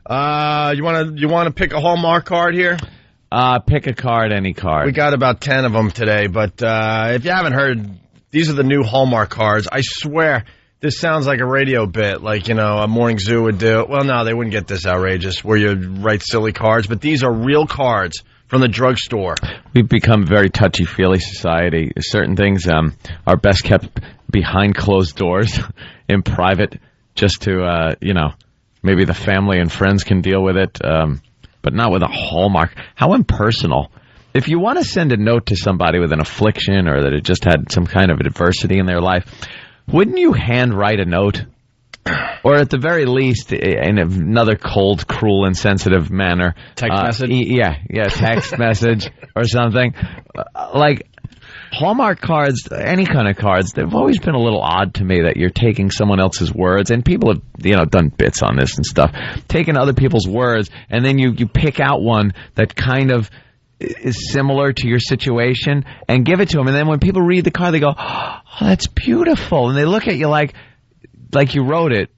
You want to pick a Hallmark card here? Pick a card, any card. We got about 10 of them today, but if you haven't heard, these are the new Hallmark cards. I swear, this sounds like a radio bit, like, a morning zoo would do. Well, no, they wouldn't get this outrageous, where you write silly cards, but these are real cards from the drugstore. We've become a very touchy-feely society. Certain things are best kept behind closed doors in private, just to, maybe the family and friends can deal with it, but not with a Hallmark. How impersonal. If you want to send a note to somebody with an affliction or that it just had some kind of adversity in their life, wouldn't you handwrite a note? Or at the very least, in another cold, cruel, insensitive manner. Text message? Text message or something. Like, Hallmark cards, any kind of cards, they've always been a little odd to me that you're taking someone else's words, and people have, done bits on this and stuff, taking other people's words, and then you pick out one that kind of is similar to your situation and give it to them, and then when people read the card, they go, oh, that's beautiful, and they look at you like you wrote it.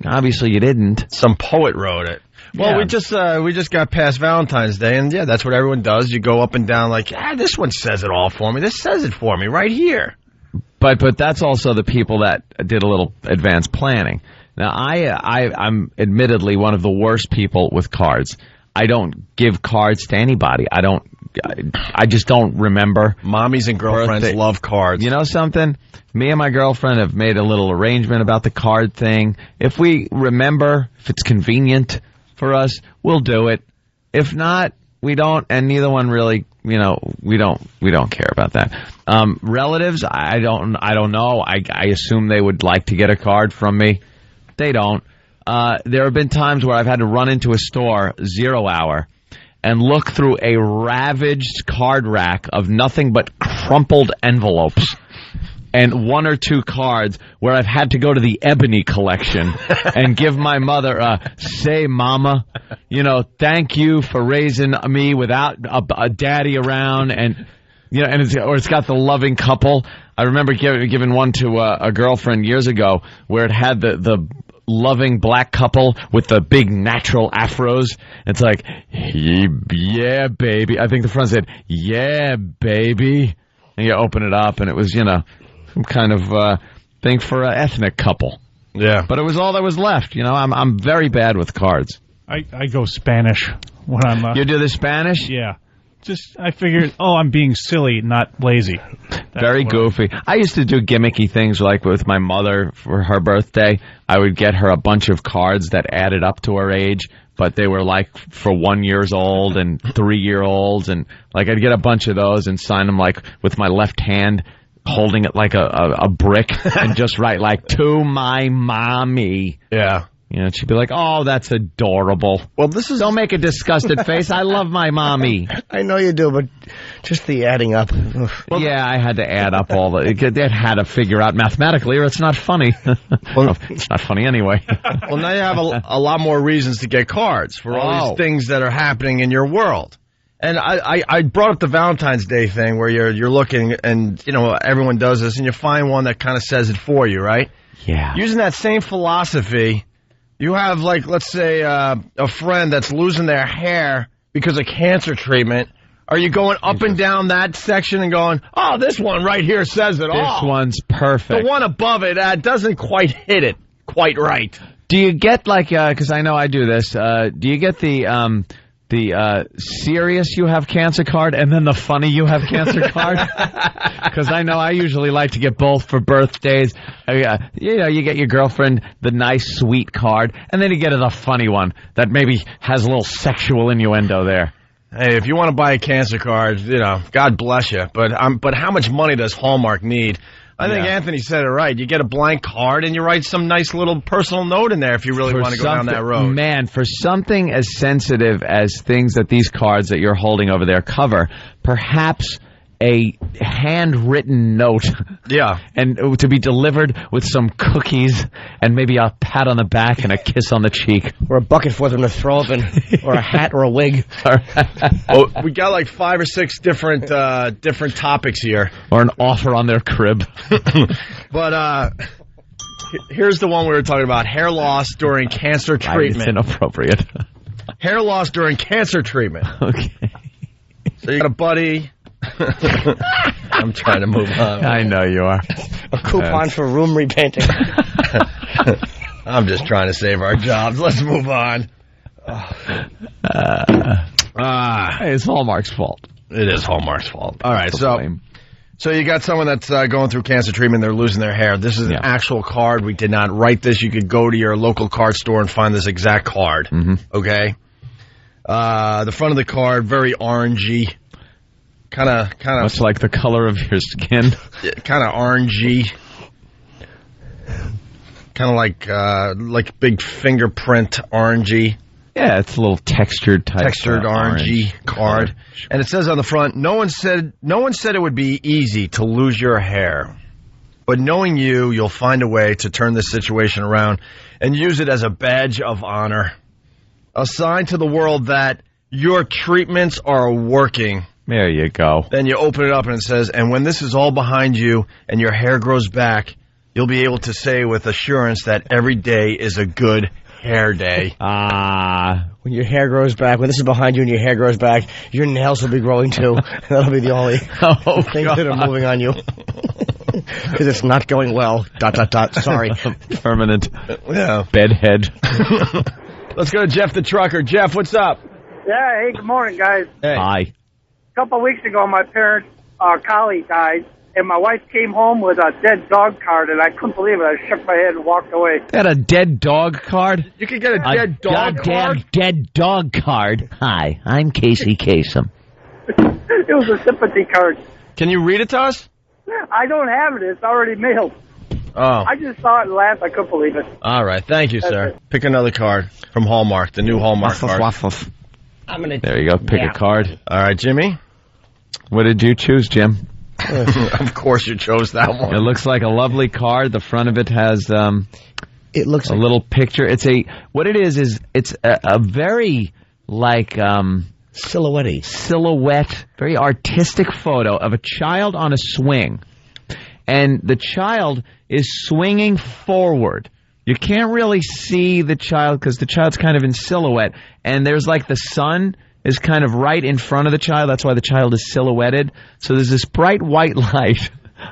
Obviously you didn't. Some poet wrote it. Well, Yeah. we just got past Valentine's Day, and that's what everyone does. You go up and down like, this one says it all for me. This says it for me right here. But that's also the people that did a little advanced planning. Now, I'm admittedly one of the worst people with cards. I don't give cards to anybody. I just don't remember. Mommies and girlfriends love cards. You know something? Me and my girlfriend have made a little arrangement about the card thing. If we remember, if it's convenient for us, we'll do it. If not, we don't, and neither one really, we don't care about that. Relatives, I don't know. I assume they would like to get a card from me. They don't. There have been times where I've had to run into a store, 0 hour, and look through a ravaged card rack of nothing but crumpled envelopes and one or two cards where I've had to go to the Ebony collection and give my mother say, Mama, thank you for raising me without a daddy around, and it's got the loving couple. I remember giving one to a girlfriend years ago where it had the loving black couple with the big natural afros. It's like, yeah, baby. I think the front said, yeah, baby. And you open it up, and it was, some kind of thing for an ethnic couple. Yeah. But it was all that was left. I'm very bad with cards. I go Spanish when I'm... You do the Spanish? Yeah. I figured, I'm being silly, not lazy. Very goofy. I used to do gimmicky things like with my mother for her birthday. I would get her a bunch of cards that added up to her age, but they were like for 1 year old and 3-year-olds. And like I'd get a bunch of those and sign them like with my left hand, holding it like a brick and just write like, to my mommy. Yeah. She'd be like, oh, that's adorable. Well, Don't make a disgusted face. I love my mommy. I know you do, but just the adding up. Well, yeah, I had to add up all that had to figure out mathematically, or it's not funny. Well, it's not funny anyway. Well, now you have a lot more reasons to get cards for all these things that are happening in your world. And I brought up the Valentine's Day thing where you're looking and, everyone does this, and you find one that kind of says it for you, right? Yeah. Using that same philosophy, you have, like, let's say, a friend that's losing their hair because of cancer treatment. Are you going up and down that section and going, oh, this one right here says it all? This one's perfect. The one above it doesn't quite hit it quite right. Do you get, like, because I know I do this, do you get the serious you have cancer card and then the funny you have cancer card? Because I know I usually like to get both for birthdays. You get your girlfriend the nice sweet card, and then you get the funny one that maybe has a little sexual innuendo there. Hey, if you want to buy a cancer card, God bless you. But how much money does Hallmark need? I think Anthony said it right. You get a blank card and you write some nice little personal note in there if you really want to go down that road. Man, for something as sensitive as things that these cards that you're holding over there cover, perhaps a handwritten note. Yeah. And to be delivered with some cookies and maybe a pat on the back and a kiss on the cheek. Or a bucket for them to throw up in, or a hat or a wig. Well, we got like 5 or 6 different topics here. Or an offer on their crib. But Here's the one we were talking about: hair loss during cancer It's treatment. inappropriate. Hair loss during cancer treatment. Okay. So you got a buddy. I'm trying to move on. I know you are. A coupon for room repainting. I'm just trying to save our jobs. Let's move on. Hey, it's Hallmark's fault. It is Hallmark's fault. All right, To so blame. you got someone that's going through cancer treatment. They're losing their hair. This is an actual card. We did not write this. You could go to your local card store and find this exact card. Okay. The front of the card, very orangey, kind of Much like the color of your skin. kind of orangey, kind of like big fingerprint orangey. Yeah, it's a little textured type. Orangey card. Sure. And it says on the front, no one said it would be easy to lose your hair. But knowing you'll find a way to turn this situation around and use it as a badge of honor. A sign to the world that your treatments are working. There you go. Then you open it up and it says, and when this is all behind you and your hair grows back, you'll be able to say with assurance that every day is a good hair day. When your hair grows back, when this is behind you and your hair grows back, your nails will be growing too. That'll be the only things that are moving on you. Because it's not going well. ... Sorry. Permanent Yeah. bedhead. Let's go to Jeff the trucker. Jeff, what's up? Yeah, hey, good morning, guys. Hey. Hi. A couple of weeks ago, my parents' collie died, and my wife came home with a dead dog card, and I couldn't believe it. I shook my head and walked away. That a dead dog card? You could get a dead dog card? dead dog card. Hi, I'm Casey Kasem. It was a sympathy card. Can you read it to us? I don't have it. It's already mailed. Oh. I just saw it and laughed. I couldn't believe it. All right. Thank you, sir. Pick another card from Hallmark, the new Hallmark card. I'm gonna. There you go. Pick a card. All right, Jimmy. What did you choose, Jim? Of course you chose that one. It looks like a lovely card. The front of it has It looks a like little picture. It's it's a very like silhouette, very artistic photo of a child on a swing. And the child is swinging forward. You can't really see the child because the child's kind of in silhouette. And there's like the sun is kind of right in front of the child. That's why the child is silhouetted. So there's this bright white light.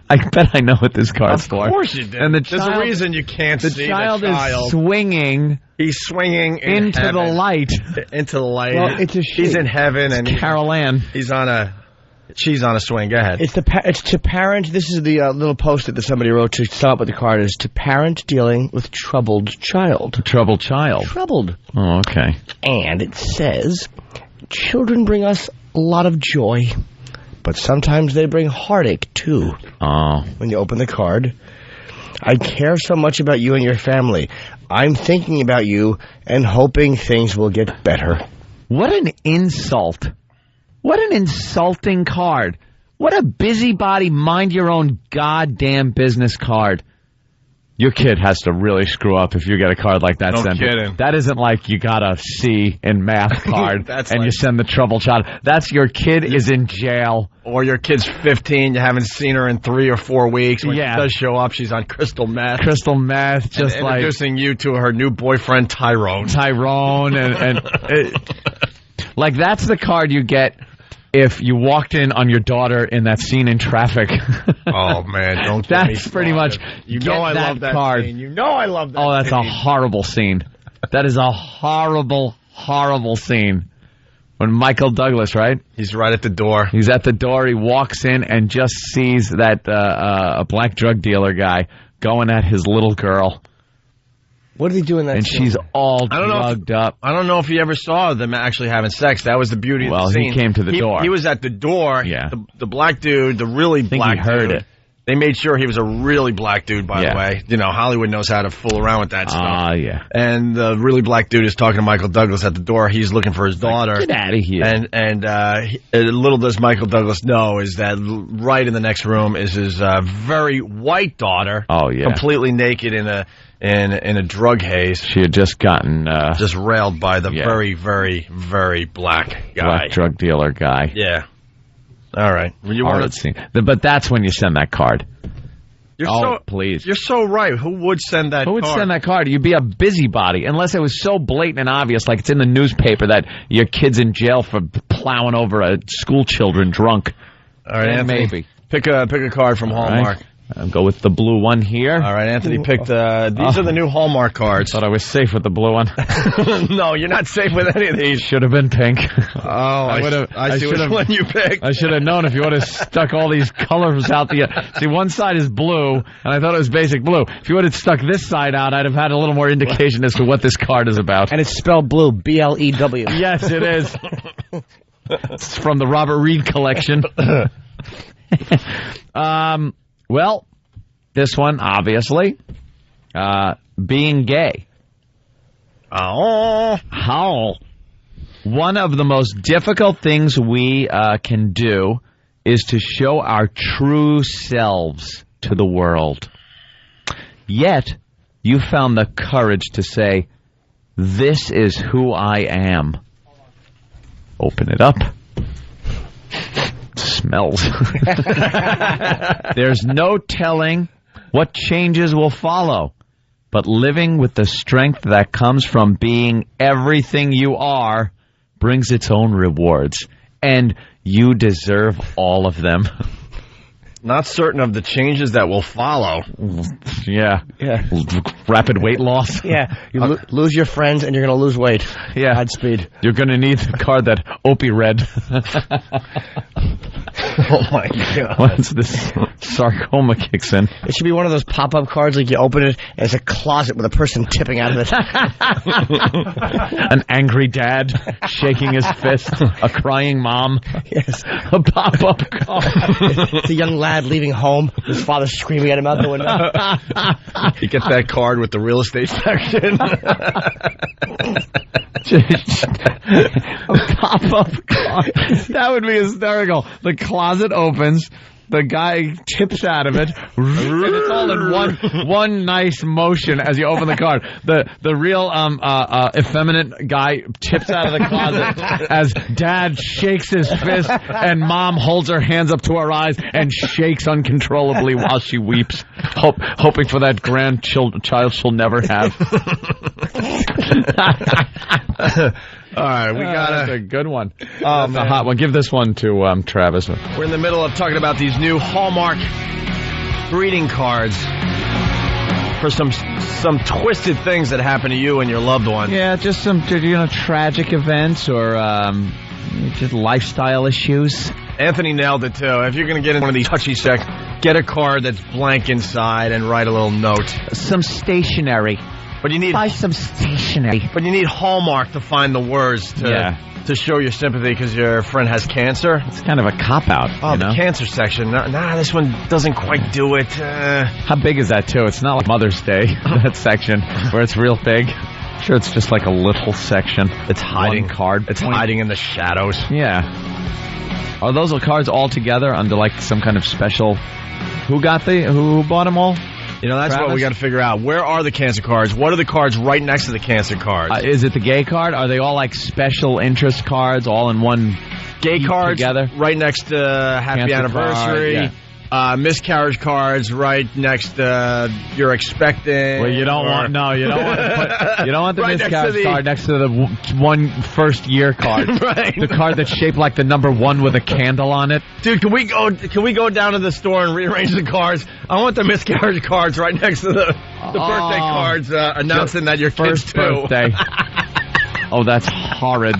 I bet I know what this card's for. Of course you did. And There's a reason you can't see the child. is swinging. He's swinging into heaven. the light. Into the light. Well, it's a He's in heaven, and Carol Ann. she's on a swing. Go ahead. it's to parent. This is the little post that somebody wrote to start with the card. Is to parent dealing with troubled child. Troubled child. Troubled. Oh, okay. And it says, children bring us a lot of joy, but sometimes they bring heartache too. Oh. When you open the card, I care so much about you and your family. I'm thinking about you and hoping things will get better. What an insult. What an insulting card. What a busybody, mind your own goddamn business card. Your kid has to really screw up if you get a card like that No sent. kidding. That isn't like you got a C in math card That's and like- you send the trouble child. That's your kid is in jail. Or your kid's 15, you haven't seen her in 3 or 4 weeks. When Yeah. she does show up, she's on crystal meth. Crystal meth, just and like introducing you to her new boyfriend, Tyrone. Tyrone and like that's the card you get if you walked in on your daughter in that scene in Traffic. Oh, man, don't get me That's pretty started. much. You get know I that love that card. scene. You know I love that Oh, that's a scene. horrible scene. That is a horrible, horrible scene. When Michael Douglas, right? He's right at the door. He's at the door. He walks in and just sees that a black drug dealer guy going at his little girl, What did he do in that and scene? she's all I don't know if- drugged up. I don't know if he ever saw them actually having sex. That was the beauty of Well, the scene. he came to the door. He was at the door. Yeah. The black dude, the really think black he heard dude. it. They made sure he was a really black dude, by Yeah. the way. You know, Hollywood knows how to fool around with that stuff. Ah, yeah. And the really black dude is talking to Michael Douglas at the door. He's looking for his daughter. Get out of here. Little does Michael Douglas know is that right in the next room is his very white daughter. Oh, yeah. Completely naked in a drug haze. She had just gotten Just railed by the Yeah. very, very, very black guy. black drug dealer guy. Yeah. All right. You Horrid want scene. But that's when you send that card. Please. You're so right. Who would send that card? Who would send that card? You'd be a busybody, unless it was so blatant and obvious, like it's in the newspaper that your kid's in jail for plowing over a school children drunk. All right, Anthony, maybe. Pick a card from Hallmark. Right. I'll go with the blue one here. All right, Anthony picked, these are the new Hallmark cards. Thought I was safe with the blue one. No, you're not safe with any of these. Should have been pink. Oh, I see which one you picked. I should have known if you would have stuck all these colors out the... See, one side is blue, and I thought it was basic blue. If you would have stuck this side out, I'd have had a little more indication as to what this card is about. And it's spelled blue, B-L-E-W. Yes, it is. It's from the Robert Reed collection. Well, this one, obviously, being gay. Oh. How? One of the most difficult things we can do is to show our true selves to the world. Yet, you found the courage to say, this is who I am. Open it up. Smells. There's no telling what changes will follow, but living with the strength that comes from being everything you are brings its own rewards, and you deserve all of them. Not certain of the changes that will follow. Yeah. Rapid weight loss. Yeah. You lose your friends and you're going to lose weight. Yeah. Godspeed. You're going to need the card that Opie read. Oh, my God. Once this sarcoma kicks in. It should be one of those pop-up cards, like you open it, and it's a closet with a person tipping out of it. An angry dad shaking his fist. A crying mom. Yes. A pop-up card. It's a young lad leaving home. His father screaming at him out the window. You get that card with the real estate section. A pop-up card. That would be hysterical. The closet opens. The guy tips out of it, and it's all in one nice motion as you open the card. The real effeminate guy tips out of the closet as Dad shakes his fist, and Mom holds her hands up to her eyes and shakes uncontrollably while she weeps, hoping for that child she'll never have. All right, we got that's a good one. That's a hot one. Give this one to Travis. We're in the middle of talking about these new Hallmark greeting cards for some twisted things that happen to you and your loved one. Yeah, just some tragic events or just lifestyle issues. Anthony nailed it too. If you're going to get in one of these touchy sects, get a card that's blank inside and write a little note. Some stationery. But you need buy some stationery. But you need Hallmark to find the words to show your sympathy because your friend has cancer. It's kind of a cop-out. Oh, the cancer section. Nah, this one doesn't quite do it. How big is that, too? It's not like Mother's Day, that section, where it's real big. I'm sure it's just like a little section. It's hiding. One card. It's hiding in the shadows. Yeah. Are those cards all together under like some kind of special... Who bought them all? You know, that's Travis? What we got to figure out. Where are the cancer cards? What are the cards right next to the cancer cards? Is it the gay card? Are they all like special interest cards all in one gay cards together? Right next to happy cancer anniversary. Card, yeah. Miscarriage cards right next to you're expecting. Well, you don't want the right miscarriage card next to the one first year card. Right. The card that's shaped like the number 1 with a candle on it. Dude, can we go down to the store and rearrange the cards? I want the miscarriage cards right next to the birthday cards announcing that your first birthday. Oh, that's horrid.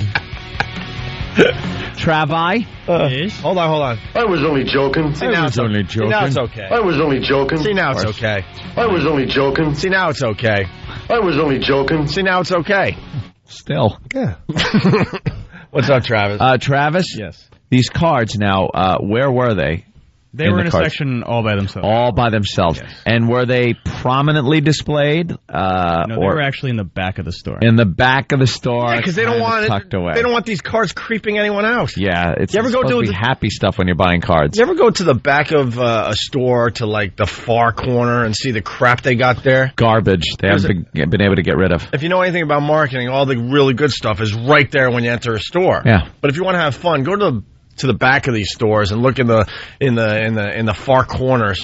Travi? Yes. Hold on. I was only joking. See, now it's only joking. See, now it's okay. I was only joking. See, now it's okay. I was only joking. See, now it's okay. I was only joking. See, now it's okay. Still. Yeah. What's up, Travis? Travis? Yes. These cards now, where were they? They were in a section all by themselves. All by themselves. Yes. And were they prominently displayed? No, they were actually in the back of the store. In the back of the store. Yeah, because they don't want tucked away. They don't want these cards creeping anyone out. Yeah, it's supposed to be happy stuff when you're buying cards. You ever go to the back of a store to like the far corner and see the crap they got there? Garbage. They haven't been able to get rid of. If you know anything about marketing, all the really good stuff is right there when you enter a store. Yeah. But if you want to have fun, go to the back of these stores and look in the far corners.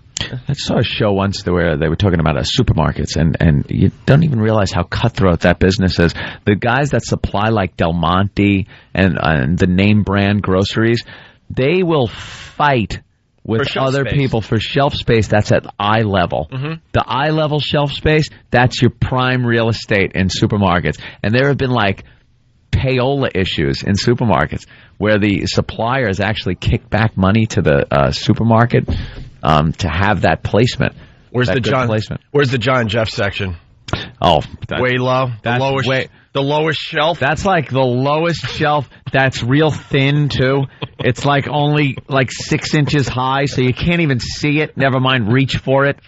I saw a show once where they were talking about supermarkets, and you don't even realize how cutthroat that business is. The guys that supply like Del Monte and the name brand groceries, they will fight with other people for shelf space that's at eye level. The eye level shelf space, that's your prime real estate in supermarkets. And there have been like payola issues in supermarkets where the suppliers actually kick back money to the supermarket to have that placement. Where's the John and Jeff section? Oh, way low. The lowest shelf. That's like the lowest shelf. That's real thin too. It's like only like 6 inches high, so you can't even see it. Never mind reach for it.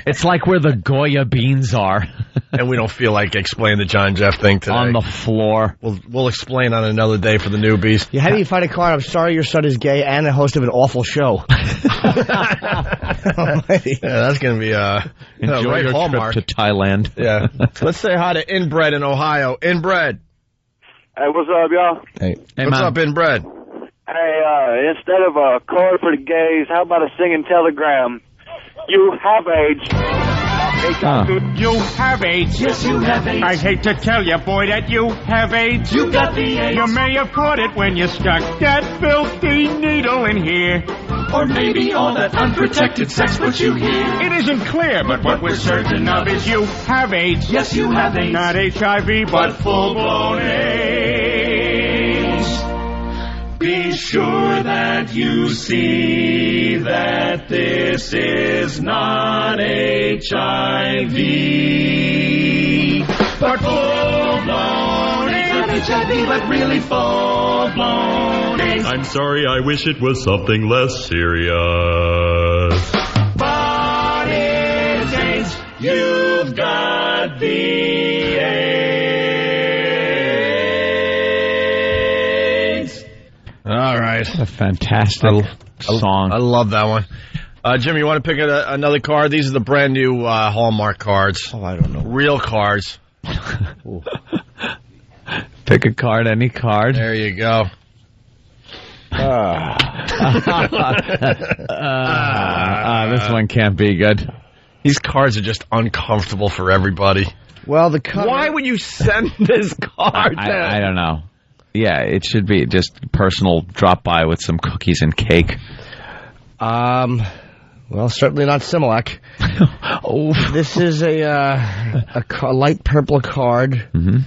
It's like where the Goya beans are. And we don't feel like explaining the John and Jeff thing today. On the floor. We'll explain on another day for the newbies. Yeah, how do you find a card? I'm sorry your son is gay and the host of an awful show. That's going to be enjoy your Hallmark trip to Thailand. Yeah. Let's say hi to Inbred in Ohio. Inbred. Hey, what's up, y'all? Hey, what's up, Inbred? Hey, instead of a card for the gays, how about a singing telegram? You have AIDS. You have AIDS. Yes, you have AIDS. I hate to tell you, boy, that you have AIDS. You got the AIDS. You may have caught it when you stuck that filthy needle in here. Or maybe all that unprotected sex put you here. It isn't clear, but what we're certain of is you have AIDS. Yes, you have AIDS. Not HIV, but full-blown AIDS. Be sure that you see that this is not HIV, but full-blown AIDS. Not HIV, but really full-blown AIDS. I'm sorry, I wish it was something less serious. But it's AIDS. You've got the AIDS. All right. What a fantastic song. I love that one. Jimmy, you want to pick another card? These are the brand new Hallmark cards. Oh, I don't know. Real cards. Pick a card, any card. There you go. This one can't be good. These cards are just uncomfortable for everybody. Well, the cover... Why would you send this card? I don't know. Yeah, it should be just personal drop by with some cookies and cake. Well, certainly not Similac. This is a light purple card. Mm-hmm.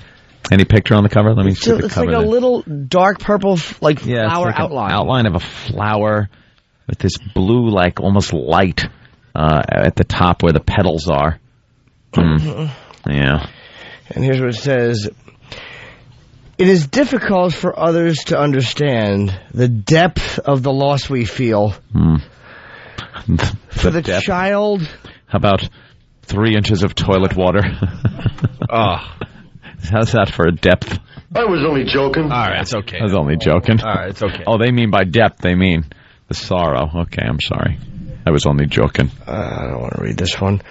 Any picture on the cover? Let me see the cover. It's like a little dark purple, flower like outline. Outline of a flower with this blue, like almost light at the top where the petals are. Yeah. And here's what it says. It is difficult for others to understand the depth of the loss we feel. For the child. How about 3 inches of toilet water? How's that for a depth? I was only joking. All right, it's okay. I was only joking. All right, it's okay. Oh, they mean by depth, they mean the sorrow. Okay, I'm sorry. I was only joking. I don't want to read this one.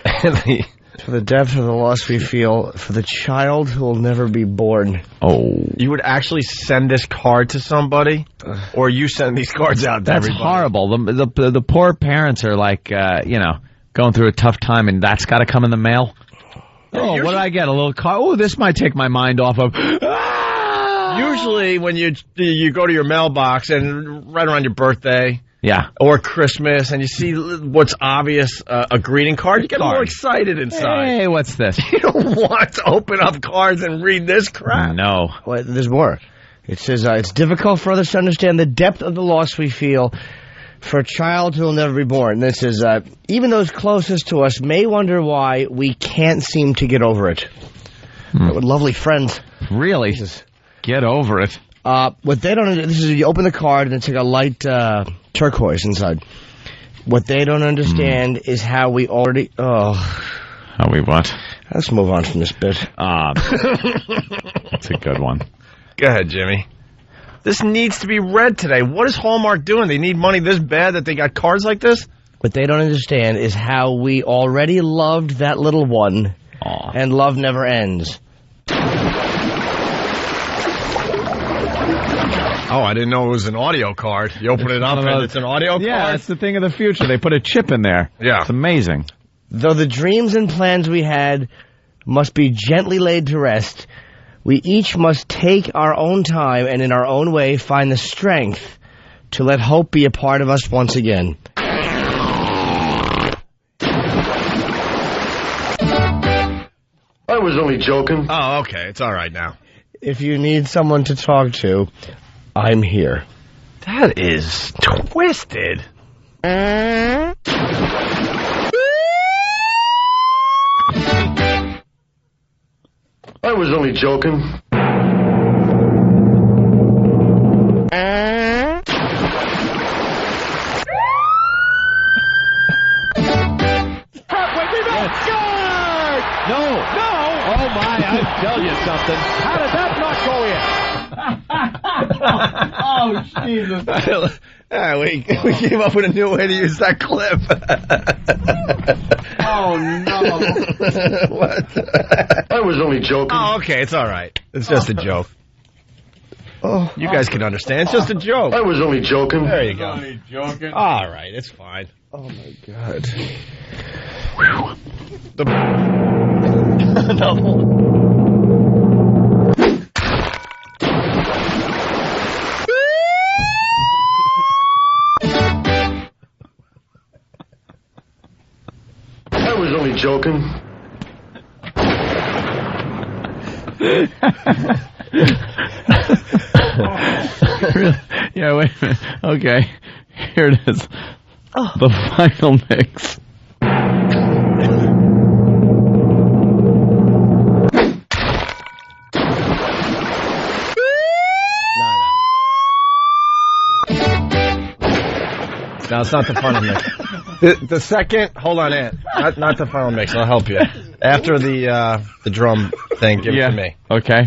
For the depth of the loss we feel for the child who will never be born. Oh. You would actually send this card to somebody? Or you send these cards out to everybody? That's horrible. The poor parents are like, going through a tough time, and that's got to come in the mail. Oh, what did I get? A little card? Oh, this might take my mind off of... Usually when you go to your mailbox and right around your birthday... Yeah. Or Christmas, and you see what's obvious, a greeting card, you get more excited inside. Hey, what's this? You don't want to open up cards and read this crap. No. Well, there's more. It says, it's difficult for others to understand the depth of the loss we feel for a child who will never be born. And this is, even those closest to us may wonder why we can't seem to get over it. With lovely friends. Really? Get over it. What they don't, this is, you open the card and it's like a light, turquoise inside. What they don't understand is how we already... How we what? Let's move on from this bit. That's a good one. Go ahead, Jimmy. This needs to be read today. What is Hallmark doing? They need money this bad that they got cards like this? What they don't understand is how we already loved that little one, and love never ends. Oh, I didn't know it was an audio card. You open it up and it's an audio card? Yeah, it's the thing of the future. They put a chip in there. Yeah. It's amazing. Though the dreams and plans we had must be gently laid to rest, we each must take our own time and in our own way find the strength to let hope be a part of us once again. I was only joking. Oh, okay. It's all right now. If you need someone to talk to, I'm here. That is twisted. I was only joking. No! Oh, my, I tell you something. How did that not go in? Oh, Jesus. We came up with a new way to use that clip. Oh, no. What? I was only joking. Oh, okay. It's all right. It's just a joke. Oh, You guys can understand. It's just a joke. I was only joking. There you go. Only joking. All right. It's fine. oh my God. I was only joking. Yeah, wait a minute. Okay. Here it is. The final mix. No, it's not the final mix. The second, hold on, Ant. Not the final mix. I'll help you. After the drum thing, give it to me. Okay.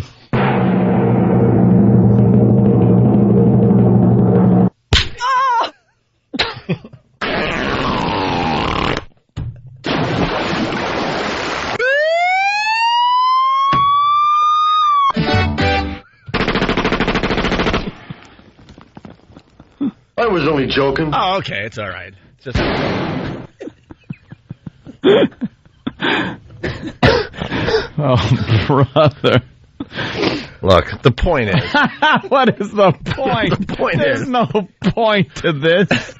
I was only joking. Oh, okay. It's all right. It's just. Oh, brother. Look, the point is. What is the point? The point There's is. no point to this.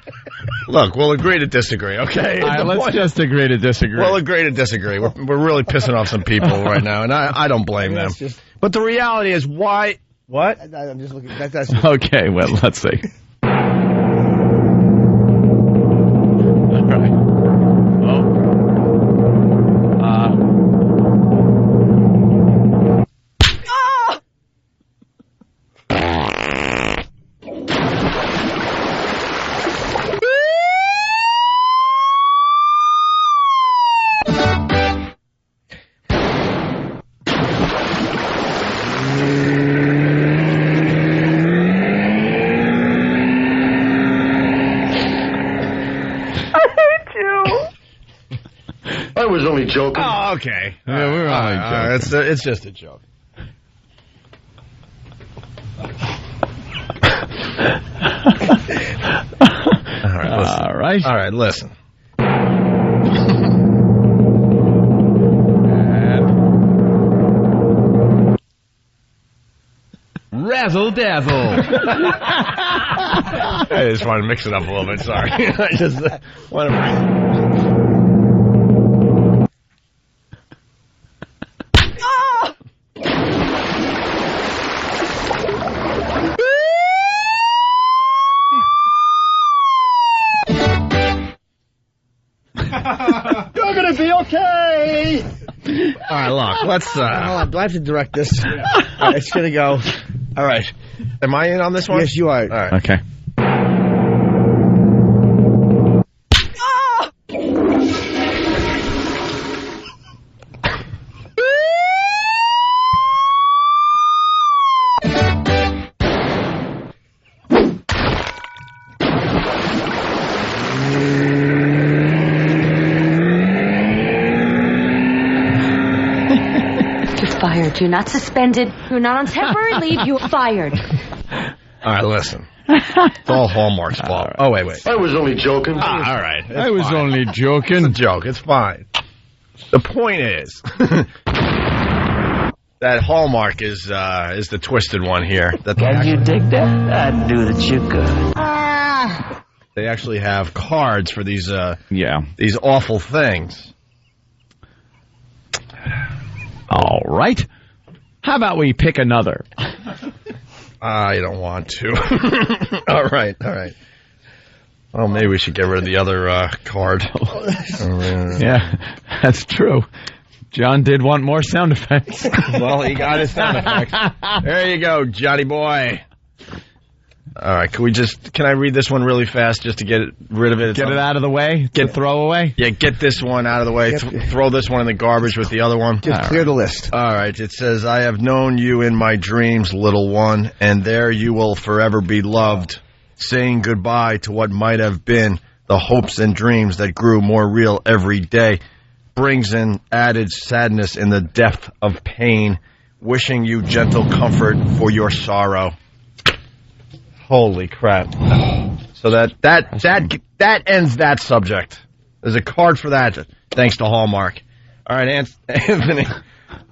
Look, we'll agree to disagree, okay? All right, let's just agree to disagree. We'll agree to disagree. We're really pissing off some people right now, and I don't blame them. But the reality is, why? What? I'm just looking. That's just, Okay, well, let's see. All right. I was only joking. Oh, okay. Yeah, we're only joking. It's just a joke. All right, listen. All right. All right, listen. Razzle dazzle. I just want to mix it up a little bit. Sorry. I just want to bring. you're gonna be okay. All right, look. Let's. Hold on, do I have to direct this? All right, it's gonna go. All right. Am I in on this one? Yes, you are. All right. Okay. You're fired. You're not suspended. You're not on temporary leave. You're fired. All right, listen. It's all Hallmark's fault. Right. Oh, wait. I was only joking. All right. I was only joking. It's a joke. It's fine. The point is that Hallmark is the twisted one here. That Can you dig that? I knew that you could. they actually have cards for these these awful things. All right. How about we pick another? I don't want to. All right. Well, maybe we should get rid of the other card. Yeah, that's true. John did want more sound effects. Well, he got his sound effects. There you go, Johnny boy. All right, can I read this one really fast just to get rid of it? Get it out of the way? Throw away? Yeah, get this one out of the way. Throw this one in the garbage with the other one. Just clear the list. All right, it says, I have known you in my dreams, little one, and there you will forever be loved, saying goodbye to what might have been, the hopes and dreams that grew more real every day, brings in added sadness in the depth of pain, wishing you gentle comfort for your sorrow. Holy crap. So that ends that subject. There's a card for that, thanks to Hallmark. All right, Anthony.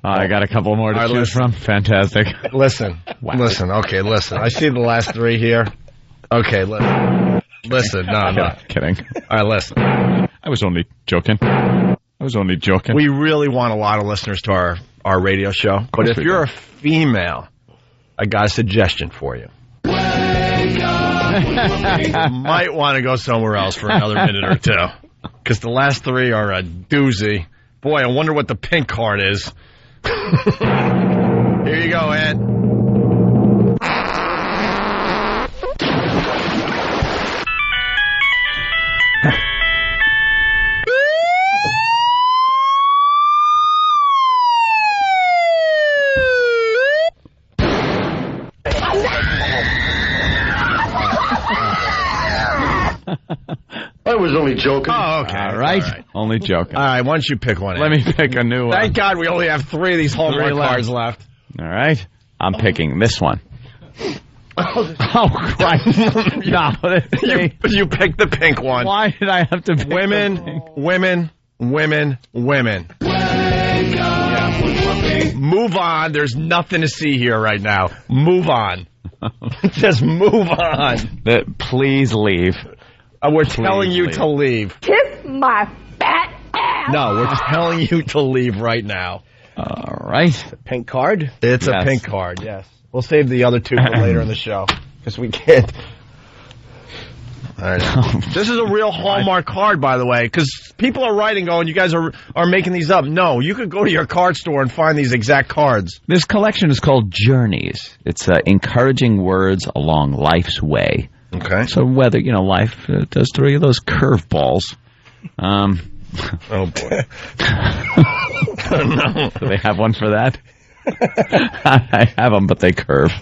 I got a couple more to choose from. Fantastic. Listen. Okay, listen. I see the last three here. Okay, listen. No. Kidding. All right, listen. I was only joking. We really want a lot of listeners to our radio show. But if you're a female, I got a suggestion for you. You might want to go somewhere else for another minute or two. Because the last three are a doozy. Boy, I wonder what the pink card is. Here you go, Ant. I was only joking. Oh, okay. All right. Only joking. All right, why don't you pick one? Let me pick a new one. Thank God we only have three of these Hallmark cards left. All right. I'm picking this one. Oh, Christ. No. You picked the pink one. Why did I have to pick women. Yeah. Move on. There's nothing to see here right now. Move on. Just move on. Please leave. We're telling you to leave. Kiss my fat ass. No, we're telling you to leave right now. All right. Pink card? It's a pink card, yes. We'll save the other two for later in the show because we can't. All right. This is a real Hallmark card, by the way, because people are writing going, you guys are making these up. No, you could go to your card store and find these exact cards. This collection is called Journeys. It's encouraging words along life's way. Okay. So whether, life does three of those curveballs. Oh, boy. No. Do they have one for that? I have them, but they curve.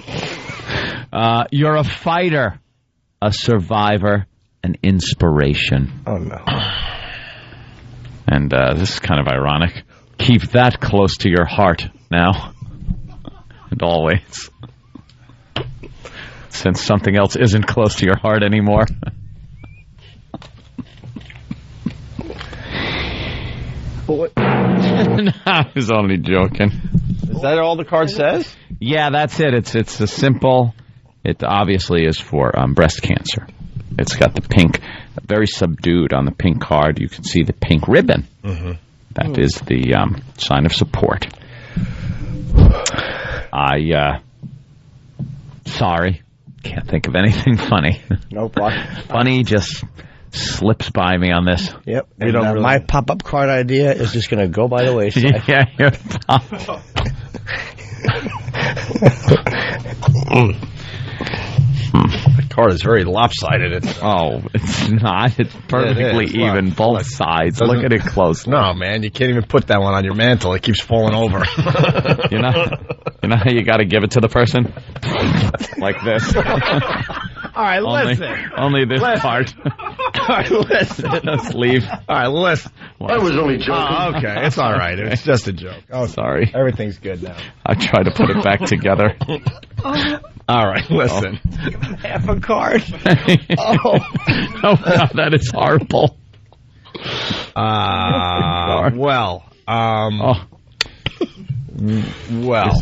You're a fighter, a survivor, an inspiration. Oh, no. And this is kind of ironic. Keep that close to your heart now and always. Since something else isn't close to your heart anymore. I was only joking. Is that all the card says? Yeah, that's it. It's a simple. It obviously is for breast cancer. It's got the pink, very subdued on the pink card. You can see the pink ribbon. Mm-hmm. That is the sign of support. Sorry. Can't think of anything funny. No problem. Funny just slips by me on this. Yep. And, my pop-up card idea is just going to go by the wayside. Yeah, your The card is very lopsided. It's not. It's perfectly even, both sides. Look at it closely. No, man, you can't even put that one on your mantle. It keeps falling over. You know how you got to give it to the person? Like this. All right, listen. Only this part. All right, listen. Let's leave. All right, listen. I was only joking. Oh, okay. It's all right. It's just a joke. Oh, sorry. Everything's good now. I tried to put it back together. All right, listen. Half a card. Oh, God, that is horrible. Well,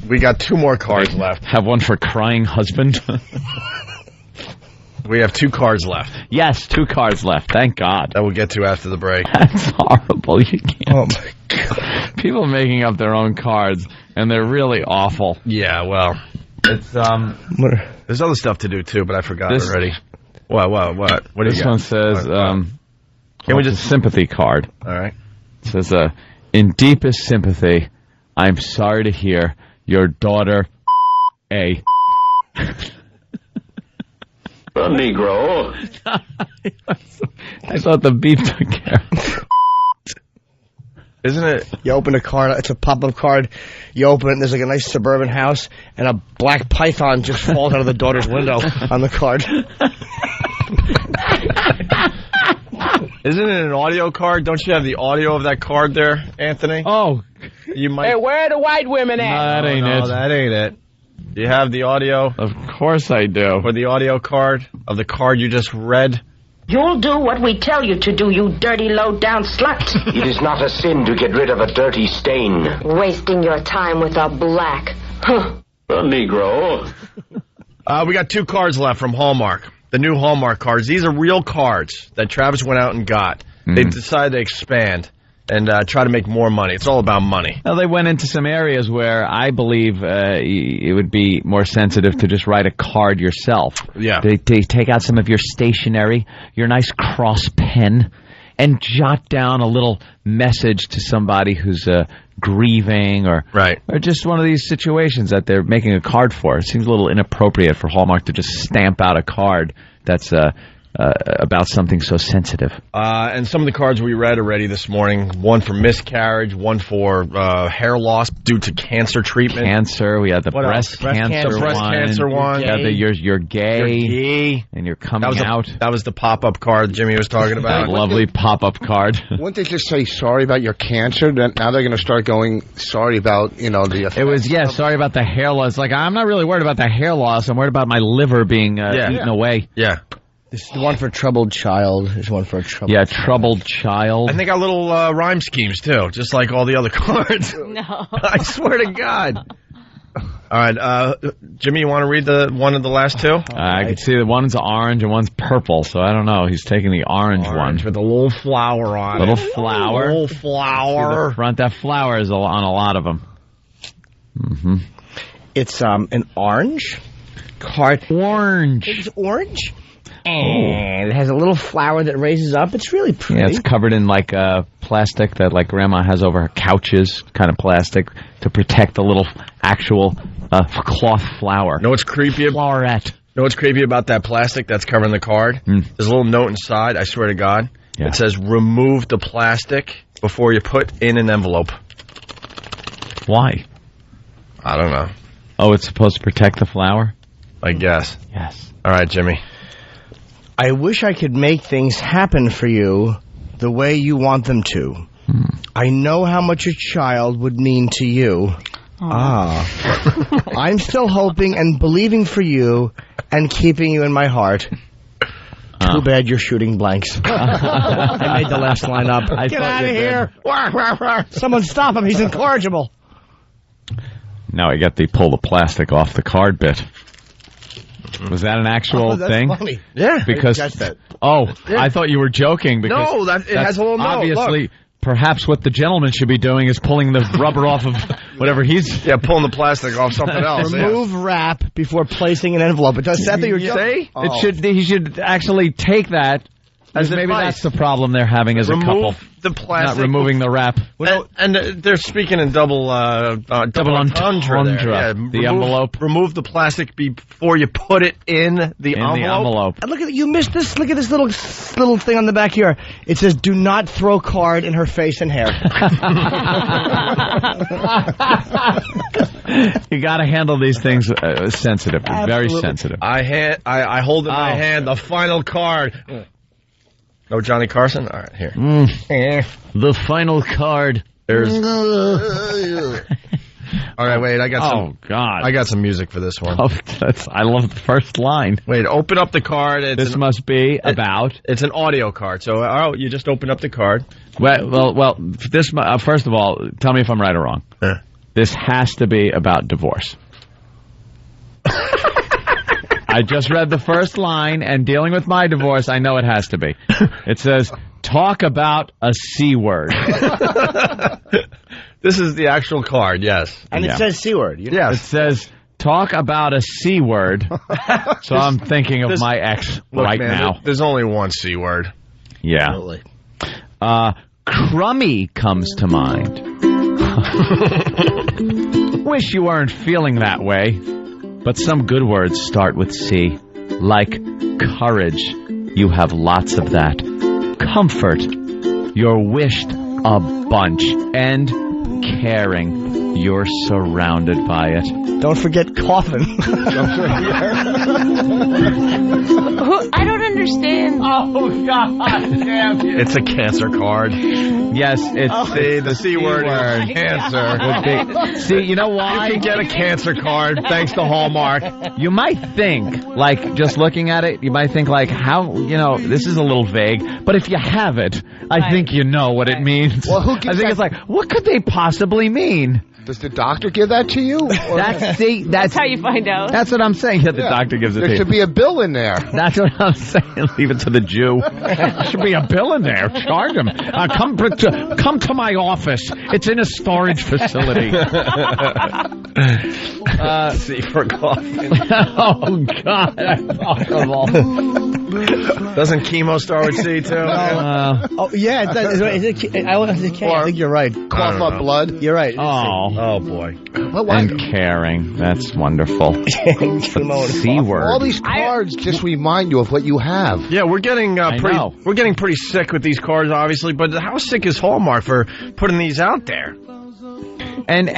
we got 2 more cards left. Have one for crying husband. We have 2 cards left. Yes, 2 cards left. Thank God. That we'll get to after the break. That's horrible. You can't. Oh, my God. People making up their own cards, and they're really awful. Yeah, well, it's there's other stuff to do too, but I forgot already. What? What do you This got? one says, Can we just sympathy card? All right. It says, in deepest sympathy, I'm sorry to hear your daughter, A. A Negro. I thought the beep took care. Isn't it? You open a card, it's a pop-up card. You open it, and there's like a nice suburban house, and a black python just falls out of the daughter's window on the card. Isn't it an audio card? Don't you have the audio of that card there, Anthony? Oh, you might. Hey, where are the white women at? No, that ain't it. That ain't it. Do you have the audio? Of course I do. For the audio card of the card you just read? You'll do what we tell you to do, you dirty, low-down slut. It is not a sin to get rid of a dirty stain. Wasting your time with a black. Huh. A Negro. We got 2 cards left from Hallmark. The new Hallmark cards. These are real cards that Travis went out and got. They decided to expand and try to make more money. It's all about money. Well, they went into some areas where I believe it would be more sensitive to just write a card yourself. Yeah. They take out some of your stationery, your nice cross pen, and jot down a little message to somebody who's grieving or just one of these situations that they're making a card for. It seems a little inappropriate for Hallmark to just stamp out a card that's about something so sensitive. And some of the cards we read already this morning, one for miscarriage, one for hair loss due to cancer treatment. Cancer, we had the breast cancer one. Yeah, you're gay. And you're coming out. That was the pop-up card Jimmy was talking about. That lovely pop-up card. Wouldn't they just say sorry about your cancer? Now they're going to start going sorry about, the effects. It was, sorry about the hair loss. Like, I'm not really worried about the hair loss. I'm worried about my liver being eaten away. Yeah. This is the one for troubled child. There's one for a troubled child. Troubled child. And they got little rhyme schemes, too, just like all the other cards. No. I swear to God. All right, Jimmy, you want to read one of the last 2? I can see that one's orange and one's purple, so I don't know. He's taking the orange one. With a little flower on it. Flower. Little flower. See the front, that flower is on a lot of them. Mm-hmm. It's an orange card. Orange. It's orange. And it has a little flower that raises up. It's really pretty. Yeah, it's covered in like plastic that like Grandma has over her couches, kind of plastic to protect the little actual cloth flower. Know what's creepy? Flowerette. Know what's creepy about that plastic that's covering the card? There's a little note inside, I swear to God. Yeah. It says, remove the plastic before you put in an envelope. Why? I don't know. Oh, it's supposed to protect the flower? I guess. Yes. All right, Jimmy. I wish I could make things happen for you the way you want them to. I know how much a child would mean to you. I'm still hoping and believing for you and keeping you in my heart. Too bad you're shooting blanks. I made the last line up. Get out of here. Someone stop him. He's incorrigible. Now I got to pull the plastic off the card bit. Was that an actual thing? Funny. Yeah. Because I thought you were joking. Because no, it has a little note. Obviously, look. Perhaps what the gentleman should be doing is pulling the rubber off of whatever he's... Yeah, pulling the plastic off something else. Remove wrap before placing an envelope. It does that. You say? He should actually take that. As maybe that's the problem they're having as a couple. The plastic. Not removing the wrap. And they're speaking in double entendre. Yeah, the envelope. Remove the plastic before you put it in the envelope. And look at you missed this. Look at this little thing on the back here. It says, "Do not throw card in her face and hair." You got to handle these things sensitively, very sensitive. I hold in my hand the final card. No Johnny Carson? All right, here. The final card. There's All right, wait. I got some. Oh God! I got some music for this one. Oh, I love the first line. Wait, open up the card. This must be about. It's an audio card. So, you just open up the card. Well. This first of all, tell me if I'm right or wrong. This has to be about divorce. I just read the first line, and dealing with my divorce, I know it has to be. It says, "Talk about a C word." This is the actual card, yes. And it says C word. Yes. It says, "Talk about a C word." So I'm thinking of my ex now. There's only one C word. Yeah. Absolutely. Crummy comes to mind. Wish you weren't feeling that way. But some good words start with C, like courage. You have lots of that. Comfort. You're wished a bunch. And caring. You're surrounded by it. Don't forget coffin. I don't understand. Oh, God damn you. It's a cancer card. Yes, it's the C word is cancer. See, you know why? You can get a cancer card thanks to Hallmark. You might think, like, just looking at it, you might think, like, how, this is a little vague, but if you have it, I think you know what it means. Well, who gives I think it's like, what could they possibly mean? Does the doctor give that to you? That's how you find out. That's what I'm saying. That the doctor gives it to you. There should be a bill in there. That's what I'm saying. Leave it to the Jew. There should be a bill in there. Charge him. Come to my office. It's in a storage facility. C for coffin. Oh, God. That's awful. Doesn't chemo start with C, too? Oh, yeah. It does. I think you're right. Cough up blood. You're right. Oh, boy. And caring. That's wonderful. C word. All these cards just remind you of what you have. Yeah, we're getting pretty sick with these cards, obviously. But how sick is Hallmark for putting these out there? And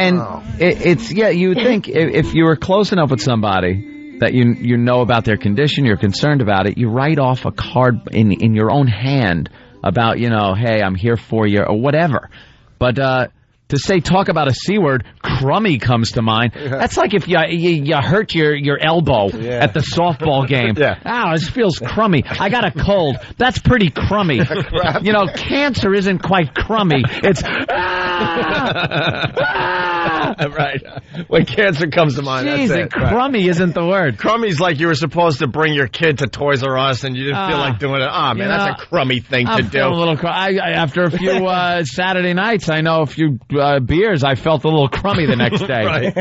you would think if you were close enough with somebody that you know about their condition, you're concerned about it, you write off a card in your own hand about, hey, I'm here for you or whatever. But to say talk about a C word, crummy comes to mind. That's like if you hurt your elbow at the softball game. Ow, this feels crummy. I got a cold. That's pretty crummy. Cancer isn't quite crummy. It's right. When cancer comes to mind, that's it. Crummy isn't the word. Crummy's like you were supposed to bring your kid to Toys R Us and you didn't feel like doing it. Man, that's a crummy thing to do. After a few Saturday nights, I know a few beers, I felt a little crummy the next day. Right.